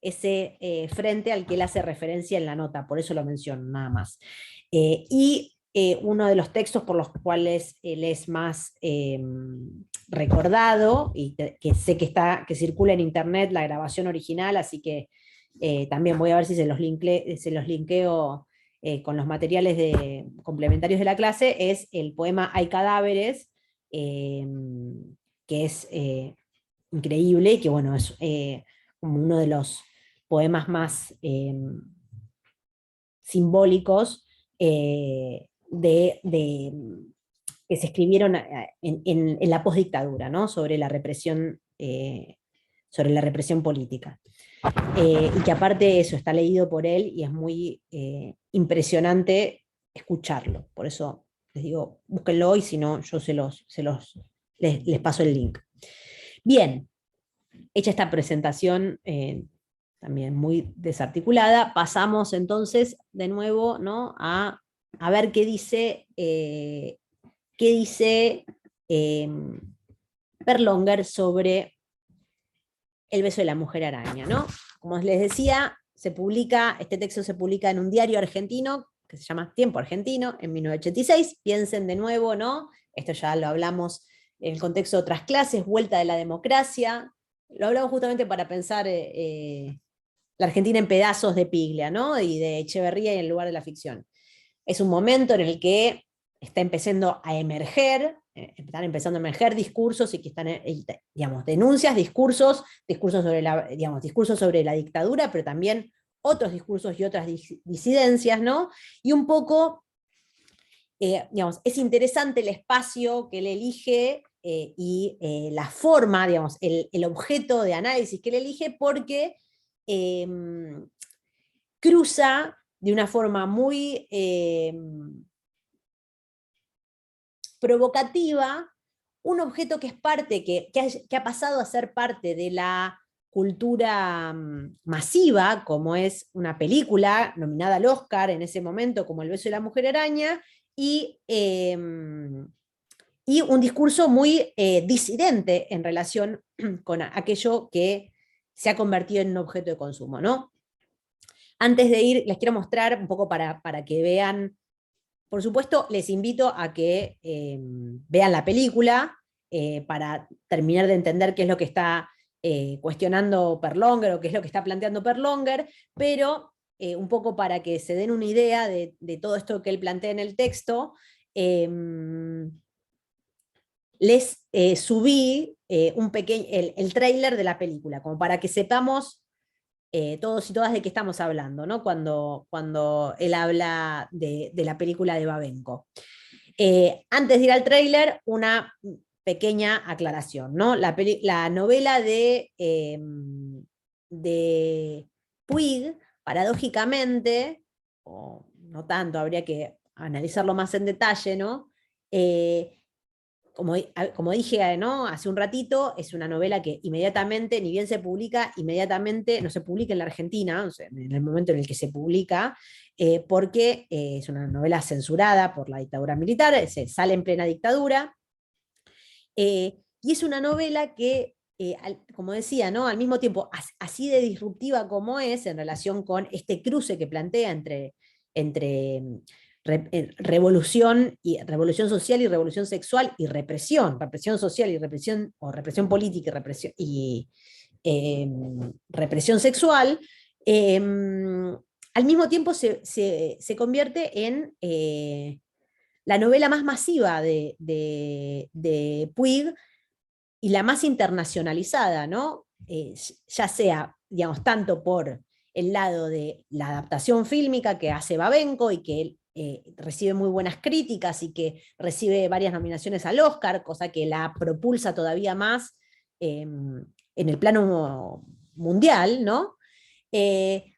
Speaker 1: ese frente al que él hace referencia en la nota, por eso lo menciono, nada más. Y uno de los textos por los cuales él es más recordado, y que sé que circula en internet la grabación original, así que también voy a ver si se los linkeo con los materiales complementarios de la clase, es el poema Hay cadáveres, que es increíble, y que bueno, es como uno de los poemas más simbólicos que se escribieron en la postdictadura, ¿no? Sobre la represión política. Y que aparte de eso está leído por él y es muy impresionante escucharlo. Por eso les digo, búsquenlo, y si no, yo les paso el link. Bien, hecha esta presentación también muy desarticulada, pasamos entonces de nuevo, ¿no?, a ver qué dice Perlonger sobre el beso de la mujer araña, ¿no? Como les decía, este texto se publica en un diario argentino que se llama Tiempo Argentino, en 1986. Piensen de nuevo, ¿no? Esto ya lo hablamos en el contexto de otras clases, vuelta de la democracia. Lo hablamos justamente para pensar la Argentina en pedazos de Piglia, ¿no? Y de Echeverría y en lugar de la ficción. Es un momento en el que está empezando a emerger, están empezando a emerger discursos y que están, digamos, denuncias, discursos sobre la dictadura, pero también otros discursos y otras disidencias, ¿no? Y un poco, digamos, es interesante el espacio que él elige y la forma, digamos, el objeto de análisis que él elige, porque cruza de una forma muy provocativa un objeto que es parte, que ha pasado a ser parte de la cultura masiva, como es una película nominada al Oscar en ese momento, como El beso de la mujer araña, y un discurso muy disidente en relación con aquello que se ha convertido en un objeto de consumo, ¿no? Antes de ir, les quiero mostrar un poco para que vean. Por supuesto, les invito a que vean la película para terminar de entender qué es lo que está cuestionando Perlonger o qué es lo que está planteando Perlonger, pero un poco para que se den una idea de todo esto que él plantea en el texto, eh, les subí el tráiler de la película, como para que sepamos todos y todas de qué estamos hablando, ¿no? Cuando él habla de la película de Babenco. Antes de ir al tráiler, una pequeña aclaración, ¿no? La novela de Puig, paradójicamente, o no tanto, habría que analizarlo más en detalle, ¿no? Como dije, ¿no? Hace un ratito, es una novela que inmediatamente, ni bien se publica, inmediatamente no se publica en la Argentina, o sea, en el momento en el que se publica, porque es una novela censurada por la dictadura militar, se sale en plena dictadura, y es una novela que, como decía, ¿no? Al mismo tiempo, así de disruptiva como es en relación con este cruce que plantea entre revolución social y revolución sexual y represión social y represión, o represión política y represión sexual, eh, al mismo tiempo se convierte en la novela más masiva de Puig y la más internacionalizada, ¿no? Ya sea, digamos, tanto por el lado de la adaptación fílmica que hace Babenco y que recibe muy buenas críticas y que recibe varias nominaciones al Oscar, cosa que la propulsa todavía más en el plano mundial, ¿no?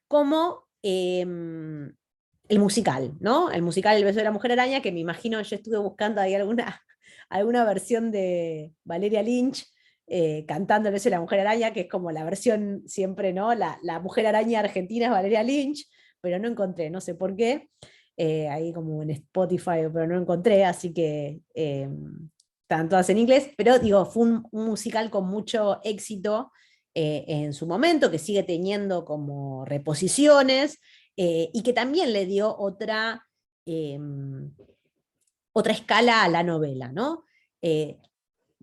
Speaker 1: Como el musical, ¿no? El musical El beso de la mujer araña, que me imagino, yo estuve buscando ahí alguna versión de Valeria Lynch cantando El beso de la mujer araña, que es como la versión siempre, ¿no? La mujer araña argentina es Valeria Lynch, pero no encontré, no sé por qué, ahí como en Spotify, pero no encontré, así que están todas en inglés, pero digo, fue un musical con mucho éxito en su momento, que sigue teniendo como reposiciones, y que también le dio otra escala a la novela, ¿no?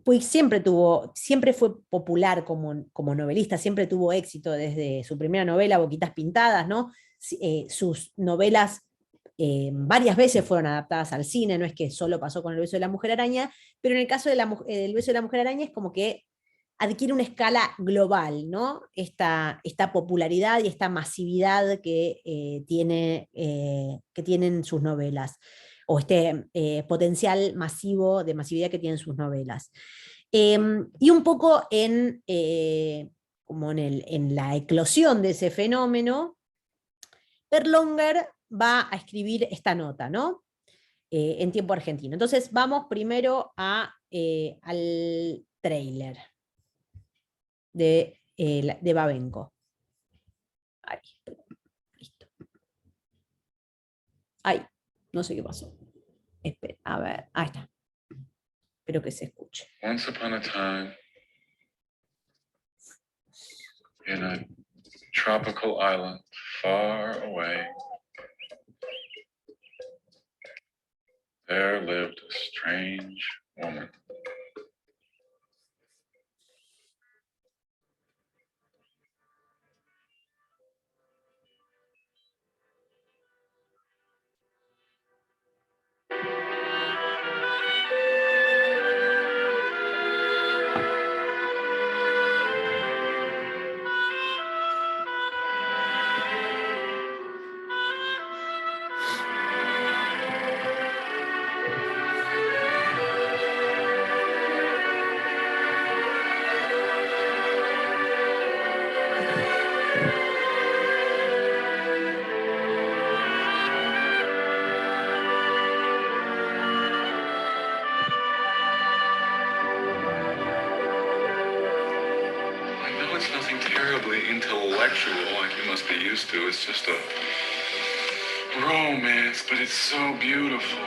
Speaker 1: Puig siempre fue popular como novelista, siempre tuvo éxito desde su primera novela, Boquitas Pintadas, ¿no? Sus novelas varias veces fueron adaptadas al cine, no es que solo pasó con El beso de la mujer araña, pero en el caso del beso de la mujer araña es como que adquiere una escala global, ¿no? Esta popularidad y esta masividad que tienen sus novelas, o este potencial masivo de masividad que tienen sus novelas. Y un poco como en la eclosión de ese fenómeno, Perlonger va a escribir esta nota, ¿no? En tiempo argentino. Entonces vamos primero al trailer de Babenco. Ahí, listo. Ay, no sé qué pasó. Espera, a ver, ahí está. Espero que se escuche.
Speaker 2: Once upon a time, in a tropical island far away, there lived a strange woman. it's nothing terribly intellectual like you must be used to. It's just a romance, but it's so beautiful.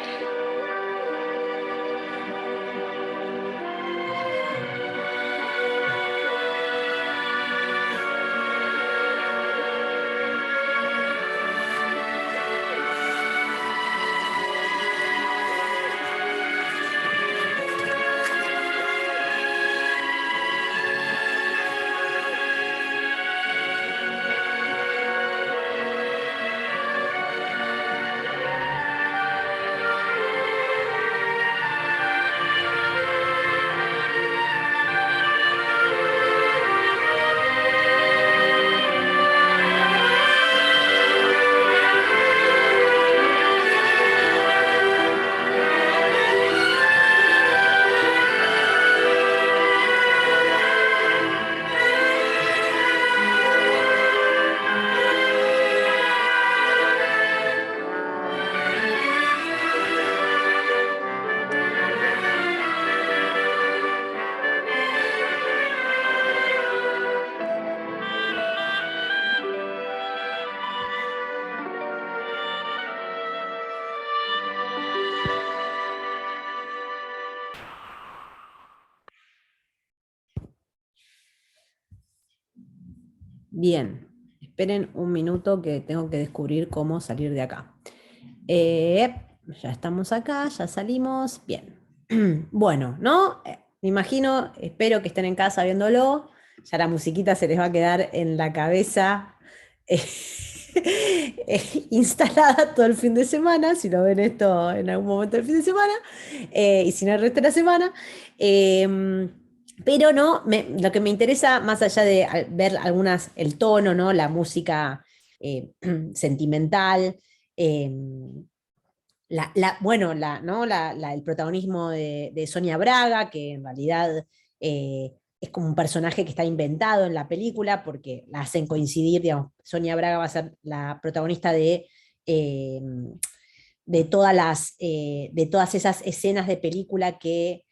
Speaker 1: Bien, esperen un minuto que tengo que descubrir cómo salir de acá. Ya estamos acá, ya salimos. Bien. Bueno, ¿no? Me imagino, espero que estén en casa viéndolo. Ya la musiquita se les va a quedar en la cabeza instalada todo el fin de semana, si lo ven esto en algún momento del fin de semana, y si no el resto de la semana. Pero no, lo que me interesa, más allá de ver algunas, el tono, ¿no? La música sentimental, eh, bueno, ¿no? El protagonismo de Sonia Braga, que en realidad es como un personaje que está inventado en la película, porque la hacen coincidir, digamos, Sonia Braga va a ser la protagonista eh, de todas esas escenas de película eh,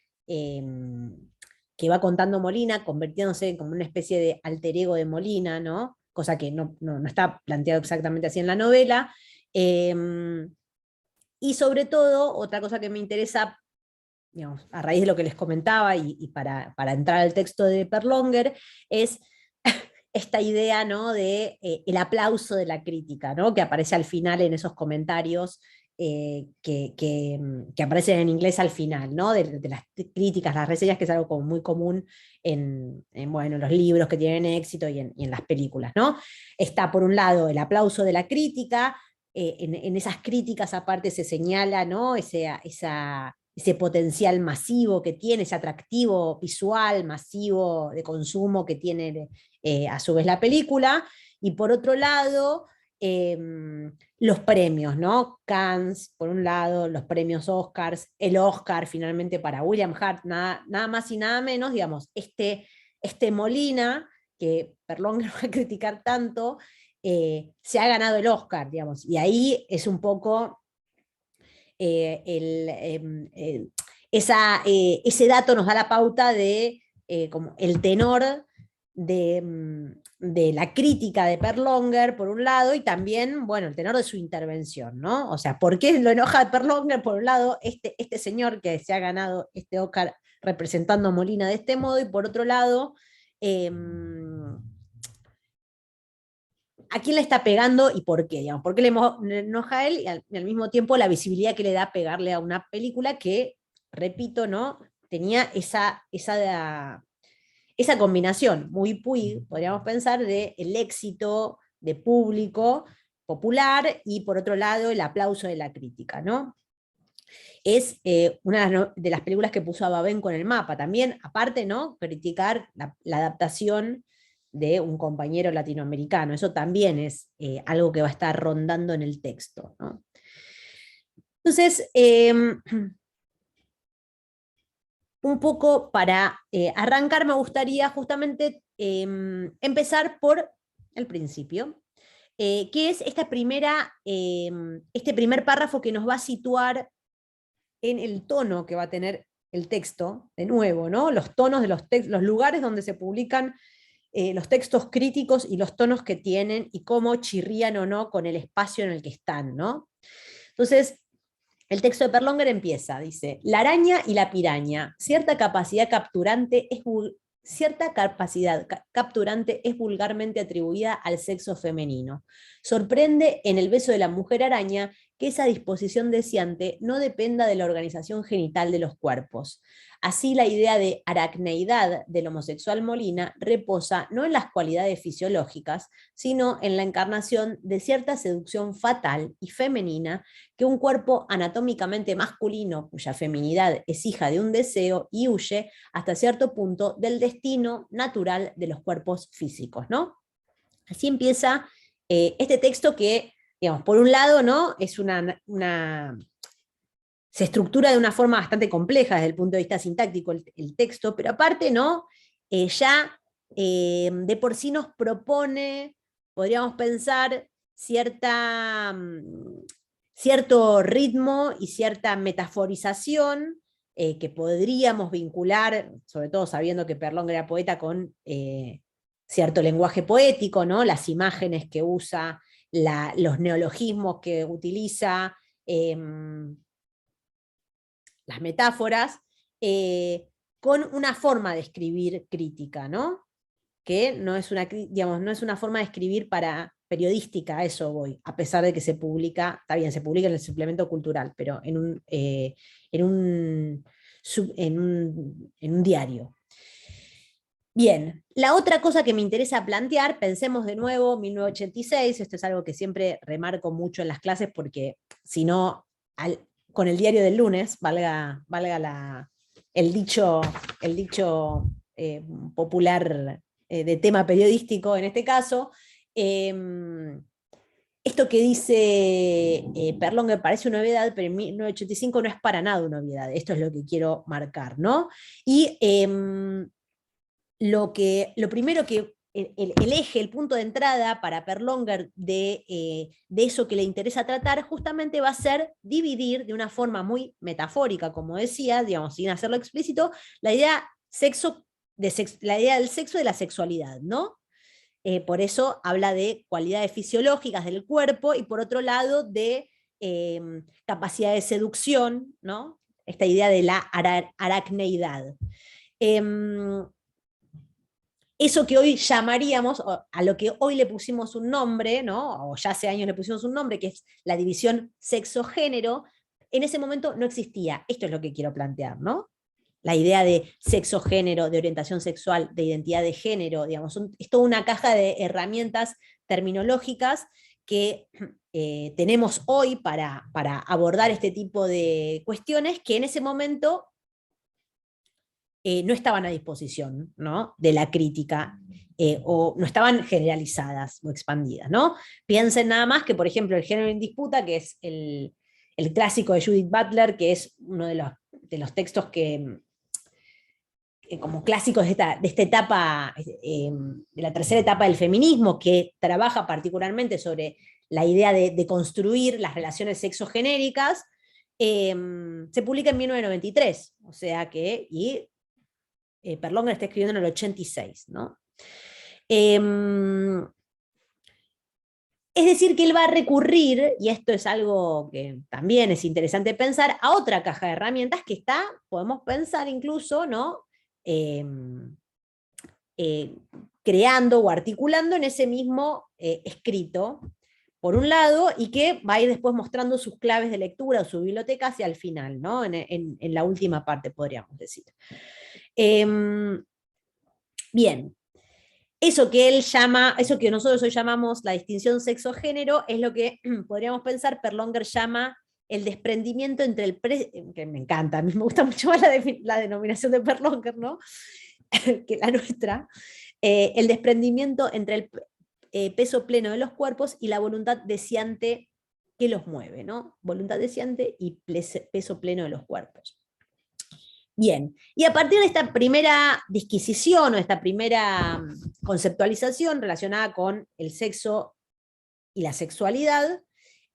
Speaker 1: que va contando Molina, convirtiéndose como una especie de alter ego de Molina, ¿no? Cosa que no está planteado exactamente así en la novela. Y sobre todo, otra cosa que me interesa, digamos, a raíz de lo que les comentaba y para entrar al texto de Perlonger, es esta idea, ¿no? De el aplauso de la crítica, ¿no? Que aparece al final en esos comentarios que aparecen en inglés al final, ¿no? De las críticas, las reseñas, que es algo como muy común bueno, los libros que tienen éxito y en las películas, ¿no? Está por un lado el aplauso de la crítica, en esas críticas aparte se señala, ¿no? Ese potencial masivo que tiene, ese atractivo visual masivo de consumo que tiene a su vez la película, y por otro lado, eh, los premios, ¿no? Cannes, por un lado, los premios Oscars, el Oscar finalmente para William Hart, nada más y nada menos, digamos, este Molina, que Perlonger va a criticar tanto, se ha ganado el Oscar, digamos, y ahí es un poco ese dato nos da la pauta de como el tenor de la crítica de Perlonger, por un lado, y también, bueno, el tenor de su intervención, ¿no? O sea, ¿por qué lo enoja de Perlonger? Por un lado, este señor que se ha ganado este Oscar representando a Molina de este modo, y por otro lado, ¿a quién le está pegando y por qué? Digamos, ¿por qué le enoja a él? Y al mismo tiempo la visibilidad que le da pegarle a una película que, repito, ¿no? Tenía esa combinación muy Puig, podríamos pensar, de el éxito de público popular y por otro lado el aplauso de la crítica, ¿no? Es una de las películas que puso a Babenco en el mapa. También, aparte, ¿no? Criticar la adaptación de un compañero latinoamericano. Eso también es algo que va a estar rondando en el texto, ¿no? Entonces, un poco para arrancar, me gustaría justamente empezar por el principio, que es este primer párrafo que nos va a situar en el tono que va a tener el texto, de nuevo, ¿no? Los tonos de los lugares donde se publican los textos críticos y los tonos que tienen y cómo chirrían o no con el espacio en el que están, ¿no? Entonces, el texto de Perlonger empieza, dice, la araña y la piraña, cierta capacidad capturante es vulgarmente atribuida al sexo femenino. Sorprende en el beso de la mujer araña que esa disposición deseante no dependa de la organización genital de los cuerpos. Así, la idea de aracneidad del homosexual Molina reposa no en las cualidades fisiológicas, sino en la encarnación de cierta seducción fatal y femenina que un cuerpo anatómicamente masculino, cuya feminidad es hija de un deseo y huye hasta cierto punto del destino natural de los cuerpos físicos, ¿no? Así empieza este texto que, digamos, por un lado, ¿no? Es se estructura de una forma bastante compleja desde el punto de vista sintáctico el texto, pero aparte, ¿no? Ya de por sí nos propone, podríamos pensar, cierto ritmo y cierta metaforización que podríamos vincular, sobre todo sabiendo que Perlón era poeta, con cierto lenguaje poético, ¿no? Las imágenes que usa, los neologismos que utiliza, las metáforas, con una forma de escribir crítica, ¿no? Que no es digamos, no es una forma de escribir periodística, a eso voy, a pesar de que se publica, está bien, se publica en el suplemento cultural, pero en un diario. Bien, la otra cosa que me interesa plantear, pensemos de nuevo 1986, esto es algo que siempre remarco mucho en las clases porque si no, con el diario del lunes, valga el dicho popular de tema periodístico en este caso, esto que dice Perlón me parece una obviedad, pero en 1985 no es para nada una obviedad, esto es lo que quiero marcar, ¿no? Y lo primero que el eje, el punto de entrada para Perlonger de eso que le interesa tratar, justamente va a ser dividir de una forma muy metafórica, como decía, digamos, sin hacerlo explícito, la idea, la idea del sexo y de la sexualidad, ¿no? Por eso habla de cualidades fisiológicas del cuerpo y por otro lado de capacidad de seducción, ¿no? Esta idea de la aracneidad. Eso que hoy llamaríamos, a lo que hoy le pusimos un nombre, ¿no? O ya hace años le pusimos un nombre, que es la división sexo-género, en ese momento no existía. Esto es lo que quiero plantear, ¿no? La idea de sexo-género, de orientación sexual, de identidad de género, digamos, es toda una caja de herramientas terminológicas que tenemos hoy para abordar este tipo de cuestiones que en ese momento no estaban a disposición, ¿no? De la crítica, o no estaban generalizadas o expandidas, ¿no? Piensen nada más que, por ejemplo, El género en disputa, que es el clásico de Judith Butler, que es uno de los textos que como clásicos de esta etapa, de la tercera etapa del feminismo, que trabaja particularmente sobre la idea de construir las relaciones sexogenéricas, se publica en 1993, o sea que, Perlonger está escribiendo en el 86, ¿no? Es decir, que él va a recurrir, y esto es algo que también es interesante pensar, a otra caja de herramientas que podemos pensar incluso, ¿no? Creando o articulando en ese mismo escrito, por un lado, y que va a ir después mostrando sus claves de lectura o su biblioteca hacia el final, ¿no? En la última parte, podríamos decir. Bien, eso que nosotros hoy llamamos la distinción sexo-género, es lo que podríamos pensar, Perlonger llama el desprendimiento entre que me encanta, a mí me gusta mucho más la denominación de Perlonger, ¿no? Que la nuestra, el desprendimiento entre el peso pleno de los cuerpos y la voluntad deseante que los mueve, ¿no? Voluntad deseante y peso pleno de los cuerpos. Bien, y a partir de esta primera disquisición o esta primera conceptualización relacionada con el sexo y la sexualidad,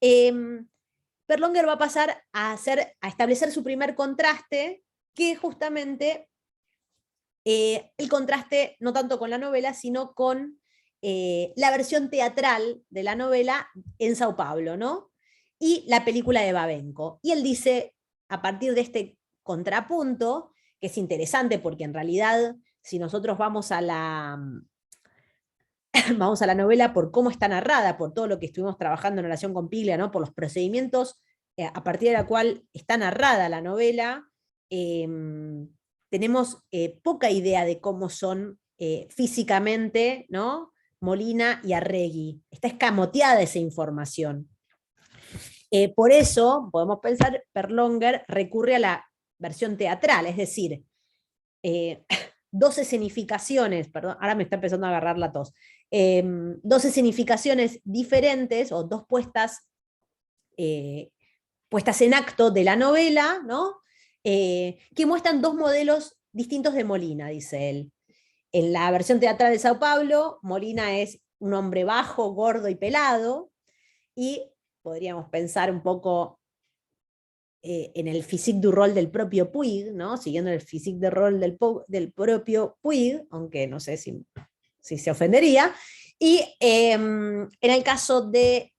Speaker 1: Perlonger va a pasar a establecer su primer contraste, que justamente el contraste no tanto con la novela, sino con la versión teatral de la novela en Sao Paulo, ¿no? Y la película de Babenco. Y él dice, a partir de este contrapunto, que es interesante porque en realidad, si nosotros vamos a la, vamos a la novela por cómo está narrada, por todo lo que estuvimos trabajando en relación con Piglia, ¿no? Por los procedimientos a partir de la cual está narrada la novela, tenemos poca idea de cómo son físicamente, ¿no? Molina y Arregui. Está escamoteada esa información. Por eso, podemos pensar, Perlonger recurre a la versión teatral, es decir, dos escenificaciones, perdón, ahora me está empezando a agarrar la tos, dos escenificaciones diferentes o dos puestas en acto de la novela, ¿no? Que muestran dos modelos distintos de Molina, dice él. En la versión teatral de Sao Paulo, Molina es un hombre bajo, gordo y pelado, y podríamos pensar un poco en el physique du rol del propio Puig, ¿no? Siguiendo el physique du rol del propio Puig, aunque no sé si se ofendería. Y en el caso de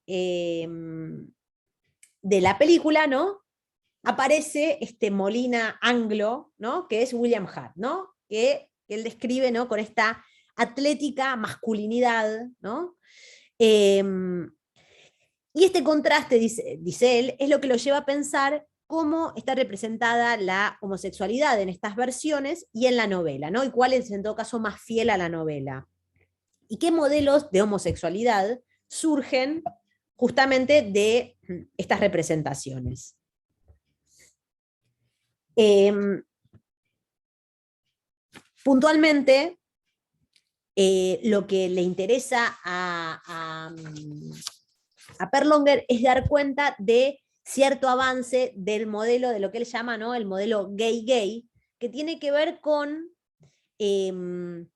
Speaker 1: la película, ¿no? Aparece este Molina anglo, ¿no? Que es William Hart, ¿no? Que él describe, ¿no? Con esta atlética masculinidad, ¿no? Y este contraste, dice él, es lo que lo lleva a pensar cómo está representada la homosexualidad en estas versiones y en la novela, ¿no? Y cuál es en todo caso más fiel a la novela. Y qué modelos de homosexualidad surgen justamente de estas representaciones. Puntualmente, lo que le interesa a Perlonger es dar cuenta de cierto avance del modelo, de lo que él llama, ¿no? El modelo gay-gay, que tiene que ver con un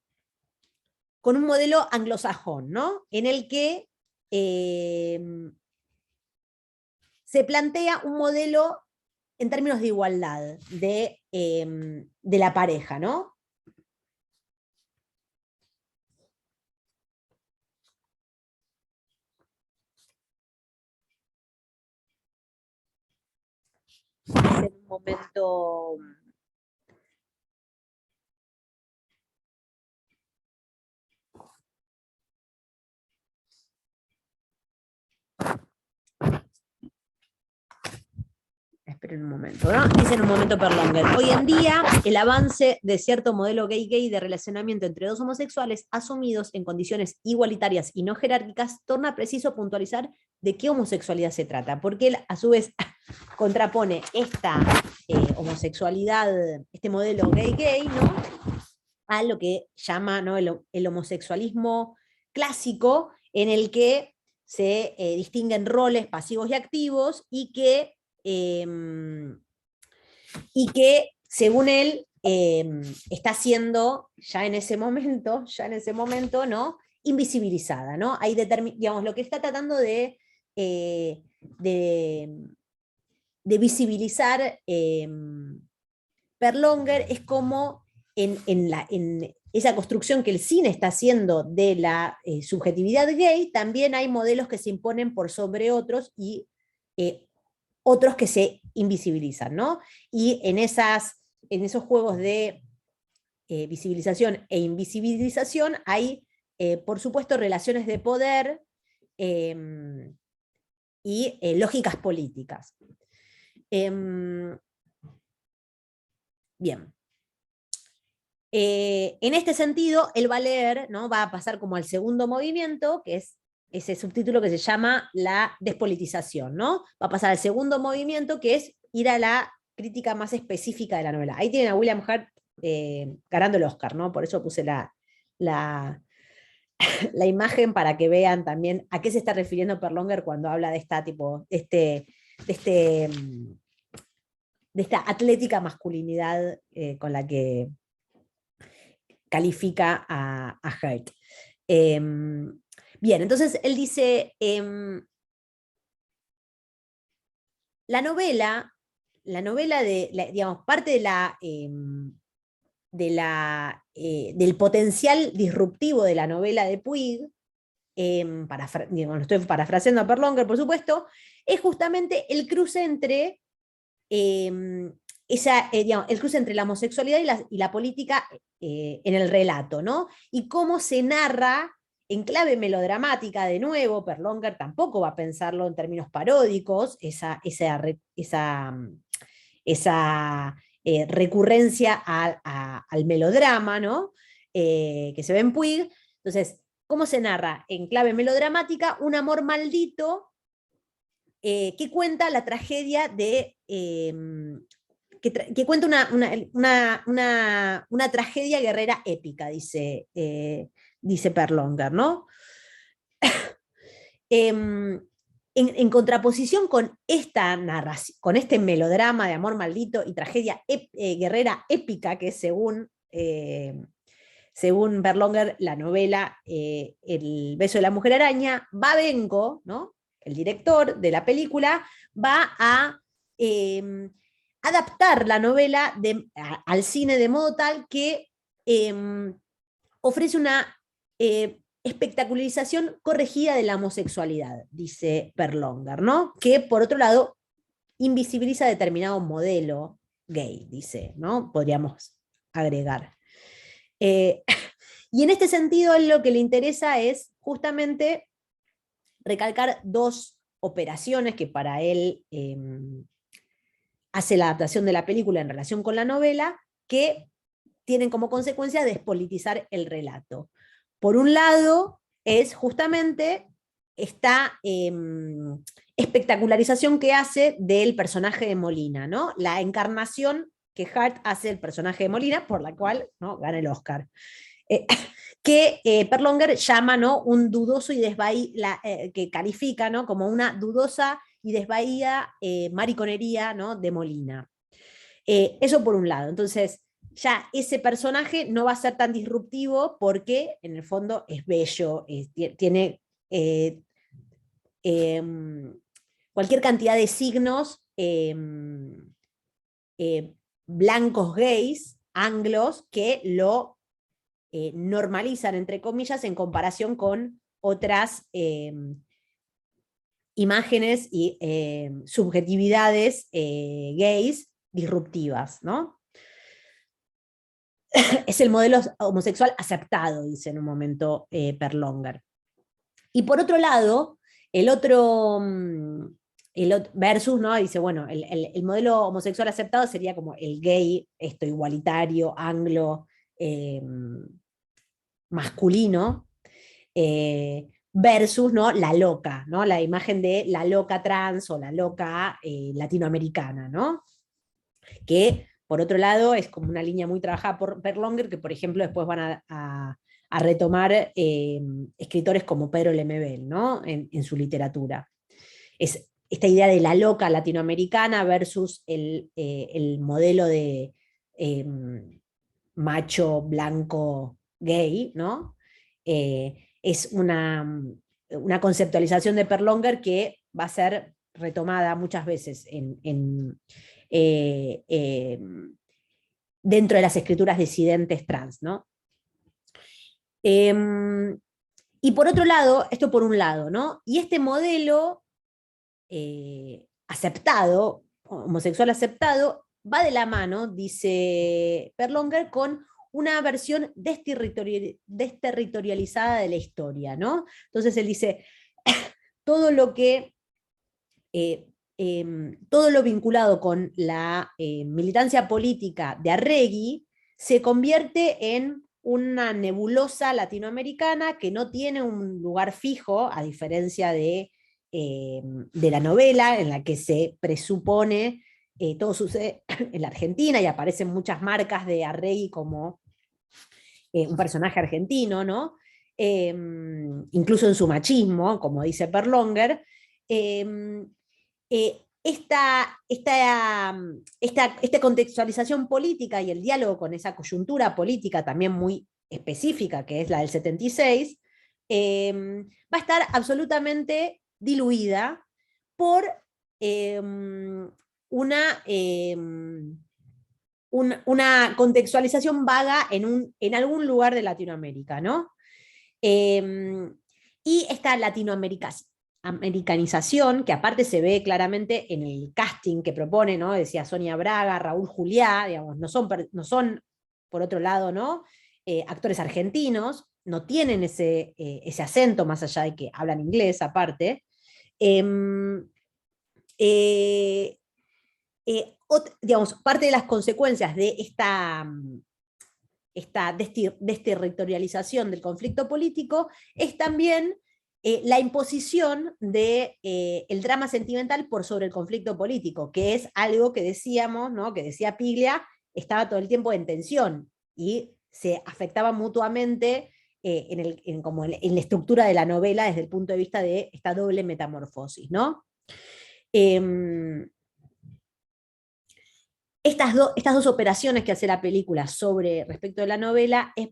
Speaker 1: modelo anglosajón, ¿no? En el que se plantea un modelo en términos de igualdad de la pareja, ¿no? En un momento esperen un momento, ¿no? Dice en un momento Perlonger, hoy en día el avance de cierto modelo gay-gay de relacionamiento entre dos homosexuales asumidos en condiciones igualitarias y no jerárquicas torna preciso puntualizar de qué homosexualidad se trata, porque él a su vez contrapone esta homosexualidad, este modelo gay-gay, ¿no? A lo que llama, ¿no? el homosexualismo clásico, en el que se distinguen roles pasivos y activos y que según él está siendo ya en ese momento, ¿no? Invisibilizada, ¿no? Hay digamos, lo que está tratando de visibilizar Perlonger es como en esa construcción que el cine está haciendo de la subjetividad gay, también hay modelos que se imponen por sobre otros y otros que se invisibilizan, ¿no? Y en esos juegos de visibilización e invisibilización hay, por supuesto, relaciones de poder y lógicas políticas. Bien. En este sentido, él va a leer, ¿no? Va a pasar como al segundo movimiento, que es ese subtítulo que se llama la despolitización, ¿no? Va a pasar al segundo movimiento, que es ir a la crítica más específica de la novela. Ahí tienen a William Hart ganando el Oscar, ¿no? Por eso puse la imagen para que vean también a qué se está refiriendo Perlonger cuando habla de esta tipo, de esta atlética masculinidad con la que califica a Hurt. Bien, entonces él dice, la novela digamos, parte de del potencial disruptivo de la novela de Puig, estoy parafraseando a Perlonger, por supuesto, es justamente el cruce entre el cruce entre la homosexualidad y la política en el relato, ¿no? Y cómo se narra en clave melodramática, de nuevo. Perlonger tampoco va a pensarlo en términos paródicos, esa recurrencia al melodrama, ¿no? Que se ve en Puig. Entonces, ¿cómo se narra en clave melodramática un amor maldito que cuenta la tragedia que cuenta una tragedia guerrera épica, dice Perlonger, ¿no? En contraposición con esta narración, con este melodrama de amor maldito y tragedia guerrera épica, que es según Perlonger, la novela El beso de la mujer araña, Babenco, ¿no? El director de la película, va a adaptar la novela al cine de modo tal que ofrece una espectacularización corregida de la homosexualidad, dice Perlonger, ¿no? Que por otro lado invisibiliza determinado modelo gay, dice, ¿no? Podríamos agregar. Y en este sentido, él lo que le interesa es justamente recalcar dos operaciones que para él hace la adaptación de la película en relación con la novela, que tienen como consecuencia despolitizar el relato. Por un lado, es justamente esta espectacularización que hace del personaje de Molina, ¿no? La encarnación que Hart hace del personaje de Molina, por la cual, ¿no?, gana el Oscar. Que Perlonger llama, ¿no?, un dudoso y desvaída, que califica, ¿no?, como una dudosa y desvaída mariconería, ¿no?, de Molina. Eso por un lado. Entonces, ya ese personaje no va a ser tan disruptivo porque en el fondo es bello, tiene cualquier cantidad de signos blancos gays, anglos, que lo normalizan, entre comillas, en comparación con otras imágenes y subjetividades gays disruptivas, ¿no? Es el modelo homosexual aceptado, dice en un momento Perlonger. Y por otro lado, el otro versus, ¿no? Dice, bueno, el modelo homosexual aceptado sería como el gay, igualitario, anglo, masculino, versus, ¿no?, la loca, ¿no?, la imagen de la loca trans o la loca latinoamericana, ¿no? Que, por otro lado, es como una línea muy trabajada por Perlonger, que, por ejemplo, después van a retomar escritores como Pedro Lemebel, ¿no?, en su literatura. Es esta idea de la loca latinoamericana versus el modelo de macho blanco gay, ¿no? Es una conceptualización de Perlonger que va a ser retomada muchas veces dentro de las escrituras disidentes trans, ¿no? Y por otro lado, esto por un lado, ¿no? Y este modelo aceptado, homosexual aceptado, va de la mano, dice Perlonger, con una versión desterritorializada de la historia, ¿no? Entonces él dice, todo lo que todo lo vinculado con la militancia política de Arregui se convierte en una nebulosa latinoamericana que no tiene un lugar fijo, a diferencia de la novela, en la que se presupone todo sucede en la Argentina y aparecen muchas marcas de Arregui como un personaje argentino, ¿no? Incluso en su machismo, como dice Perlonger. Esta contextualización política y el diálogo con esa coyuntura política también muy específica, que es la del 76, va a estar absolutamente diluida por una una contextualización vaga en algún lugar de Latinoamérica, ¿no? Y esta latinoamericanización, que aparte se ve claramente en el casting que propone, ¿no? Decía Sonia Braga, Raúl Juliá, digamos, no son por otro lado, ¿no? Actores argentinos, no tienen ese acento, más allá de que hablan inglés aparte. Em, eh, digamos, parte de las consecuencias de esta desterritorialización del conflicto político es también la imposición del el drama sentimental por sobre el conflicto político, que es algo que decíamos, ¿no? Que decía Piglia, estaba todo el tiempo en tensión y se afectaba mutuamente en la estructura de la novela desde el punto de vista de esta doble metamorfosis, ¿no? Eh, estas dos operaciones que hace la película respecto de la novela es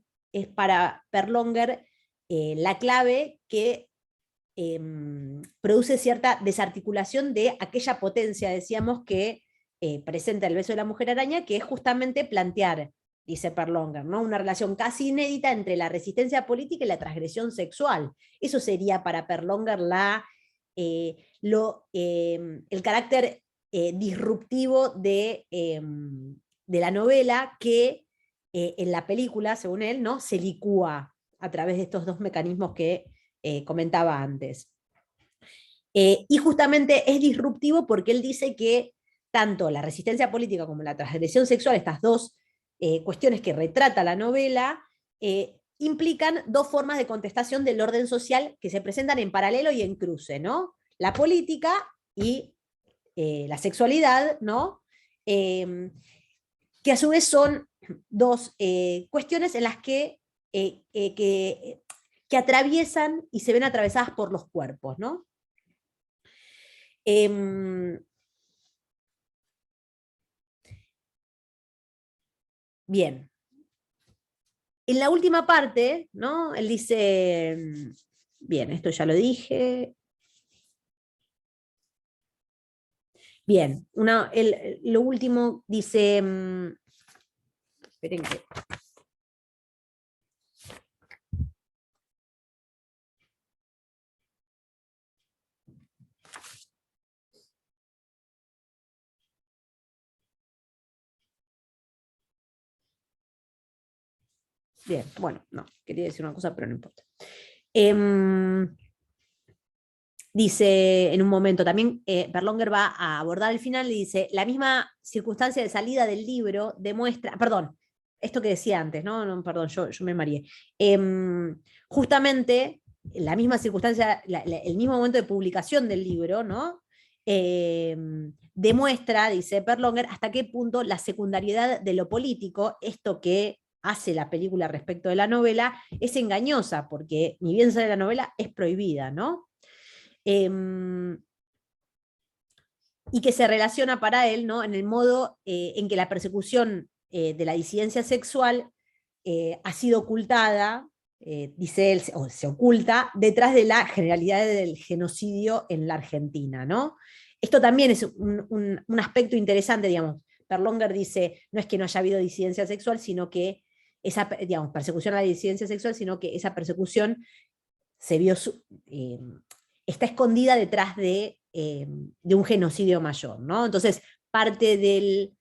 Speaker 1: para Perlonger la clave que produce cierta desarticulación de aquella potencia, decíamos, que presenta el beso de la mujer araña, que es justamente plantear, dice Perlonger, ¿no? Una relación casi inédita entre la resistencia política y la transgresión sexual. Eso sería para Perlonger el carácter disruptivo de la novela que en la película, según él, ¿no? Se licúa a través de estos dos mecanismos que comentaba antes. Y justamente es disruptivo porque él dice que tanto la resistencia política como la transgresión sexual, estas dos cuestiones que retrata la novela, implican dos formas de contestación del orden social que se presentan en paralelo y en cruce, ¿no? La política y la sexualidad, ¿no? Que a su vez son dos cuestiones en las que atraviesan y se ven atravesadas por los cuerpos, ¿no? Bien. En la última parte, ¿no? Él dice, bien, esto ya lo dije. Bien, lo último dice, esperen que... Bien, bueno, no, quería decir una cosa, pero no importa. Dice en un momento, también Berlonger va a abordar el final y dice, la misma circunstancia de salida del libro demuestra, perdón, esto que decía antes, no perdón, yo me mareé. Justamente la misma circunstancia, el mismo momento de publicación del libro, ¿no? Demuestra, dice Berlonger, hasta qué punto la secundariedad de lo político, esto que hace la película respecto de la novela, es engañosa, porque ni bien sale la novela, es prohibida, ¿no? Y que se relaciona para él, ¿no? En el modo en que la persecución de la disidencia sexual ha sido ocultada, dice él, o se oculta, detrás de la generalidad del genocidio en la Argentina, ¿no? Esto también es un aspecto interesante, digamos. Perlonger dice, no es que no haya habido disidencia sexual, sino que esa, digamos, persecución a la disidencia sexual, sino que esa persecución se vio está escondida detrás de un genocidio mayor, ¿no? Entonces, parte de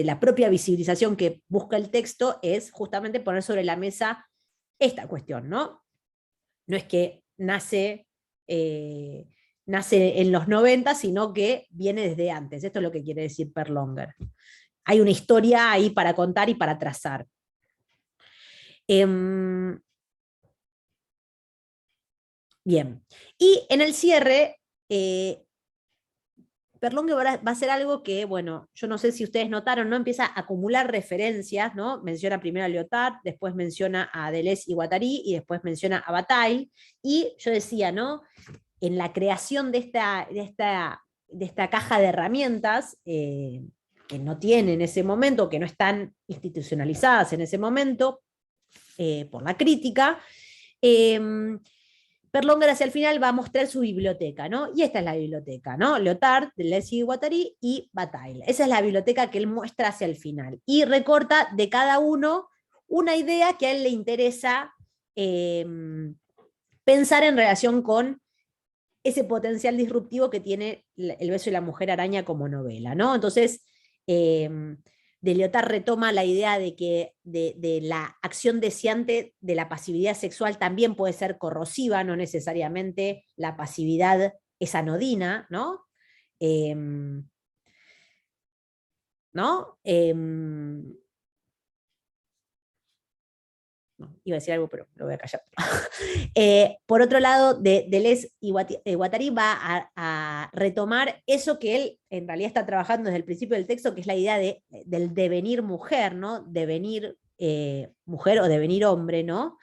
Speaker 1: la propia visibilización que busca el texto es justamente poner sobre la mesa esta cuestión, ¿no? No es que nace en los 90, sino que viene desde antes. Esto es lo que quiere decir Perlonger. Hay una historia ahí para contar y para trazar. Bien. Y en el cierre, Perlongue va a hacer algo que, bueno, yo no sé si ustedes notaron, ¿no? Empieza a acumular referencias, ¿no? Menciona primero a Lyotard, después menciona a Deleuze y Guattari, y después menciona a Bataille. Y yo decía, ¿no? En la creación de esta caja de herramientas, que no tiene en ese momento, que no están institucionalizadas en ese momento, por la crítica, Perlonger hacia el final va a mostrar su biblioteca, ¿no? Y esta es la biblioteca, ¿no? Lyotard, Deleuze y Guattari y Bataille. Esa es la biblioteca que él muestra hacia el final. Y recorta de cada uno una idea que a él le interesa pensar en relación con ese potencial disruptivo que tiene El beso y la mujer araña como novela, ¿no? Entonces, de Lyotard retoma la idea de que de la acción deseante de la pasividad sexual también puede ser corrosiva, no necesariamente la pasividad es anodina, ¿no? ¿No? No, iba a decir algo, pero lo voy a callar. Por otro lado, Deleuze y Guattari va a retomar eso que él en realidad está trabajando desde el principio del texto, que es la idea del devenir mujer, ¿no? Devenir mujer o devenir hombre, ¿no?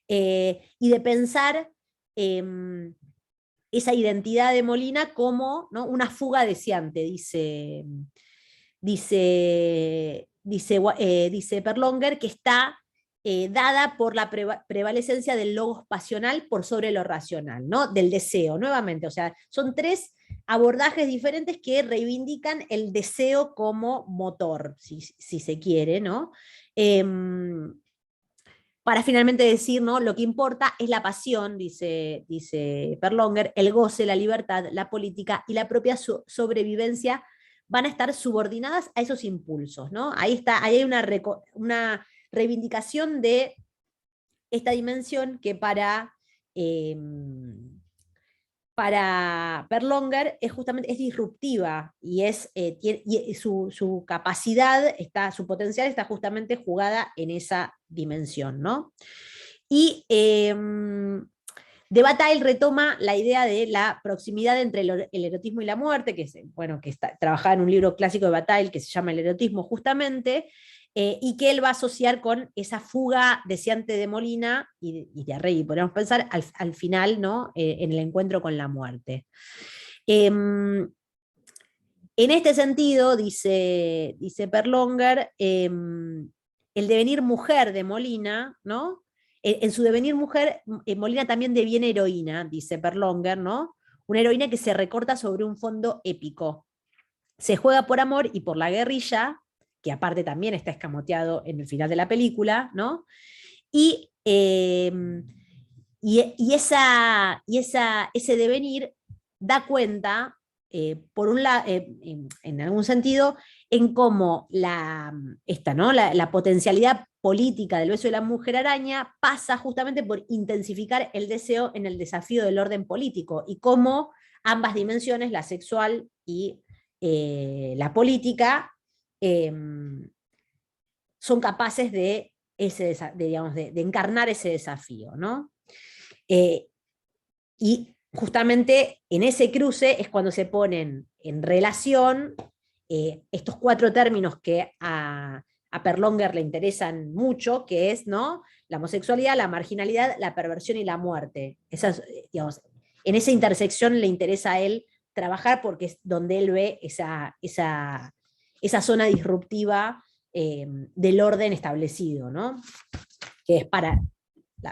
Speaker 1: Y de pensar esa identidad de Molina como, ¿no?, una fuga deseante, dice Perlonger, que está dada por la prevalecencia del logos pasional por sobre lo racional, ¿no? Del deseo, nuevamente. O sea, son tres abordajes diferentes que reivindican el deseo como motor, si se quiere, ¿no? Para finalmente decir, ¿no?, lo que importa es la pasión, dice Perlonger, el goce, la libertad, la política y la propia sobrevivencia van a estar subordinadas a esos impulsos, ¿no? Ahí hay una reivindicación de esta dimensión que para Perlonger es disruptiva y su capacidad, su potencial está justamente jugada en esa dimensión, ¿no? Y de Bataille retoma la idea de la proximidad entre el erotismo y la muerte, que está trabajada en un libro clásico de Bataille que se llama El erotismo justamente, y que él va a asociar con esa fuga deseante de Molina y de Arregui, podríamos pensar, al final, ¿no?, en el encuentro con la muerte. En este sentido, dice Perlonger, el devenir mujer de Molina, ¿no?, en su devenir mujer, Molina también deviene heroína, dice Perlonger, ¿no? Una heroína que se recorta sobre un fondo épico. Se juega por amor y por la guerrilla, que aparte también está escamoteado en el final de la película, ¿no? Y ese devenir da cuenta, por un lado, en algún sentido, en cómo la potencialidad política del beso de la mujer araña pasa justamente por intensificar el deseo en el desafío del orden político, y cómo ambas dimensiones, la sexual y la política, son capaces de encarnar ese desafío, ¿no? Y justamente en ese cruce es cuando se ponen en relación estos cuatro términos que a Perlonger le interesan mucho, que es, ¿no?, la homosexualidad, la marginalidad, la perversión y la muerte. En esa intersección le interesa a él trabajar, porque es donde él ve esa zona disruptiva del orden establecido, ¿no?, que es para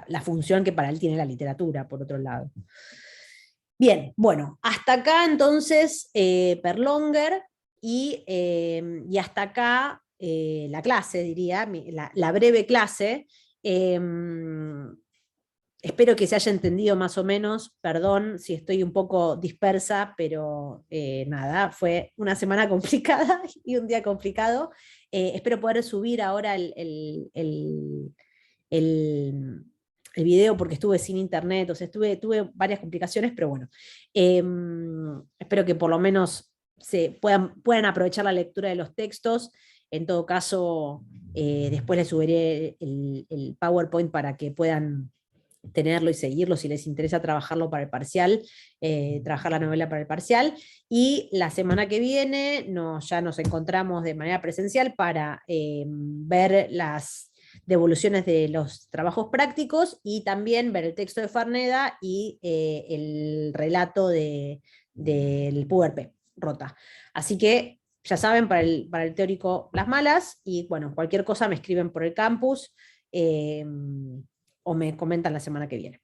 Speaker 1: la función que para él tiene la literatura, por otro lado. Bien, bueno, hasta acá entonces Perlonger, y hasta acá la clase, diría, la breve clase. Espero que se haya entendido más o menos, perdón si estoy un poco dispersa, pero nada, fue una semana complicada y un día complicado. Espero poder subir ahora el video, porque estuve sin internet, o sea, tuve varias complicaciones, pero bueno, espero que por lo menos puedan aprovechar la lectura de los textos. En todo caso, después les subiré el PowerPoint para que puedan tenerlo y seguirlo si les interesa trabajarlo para el parcial, trabajar la novela para el parcial. Y la semana que viene ya nos encontramos de manera presencial para ver las devoluciones de los trabajos prácticos, y también ver el texto de Farneda y el relato del Puberpé, Rota. Así que ya saben, para el teórico las malas, y bueno, cualquier cosa me escriben por el campus o me comentan la semana que viene.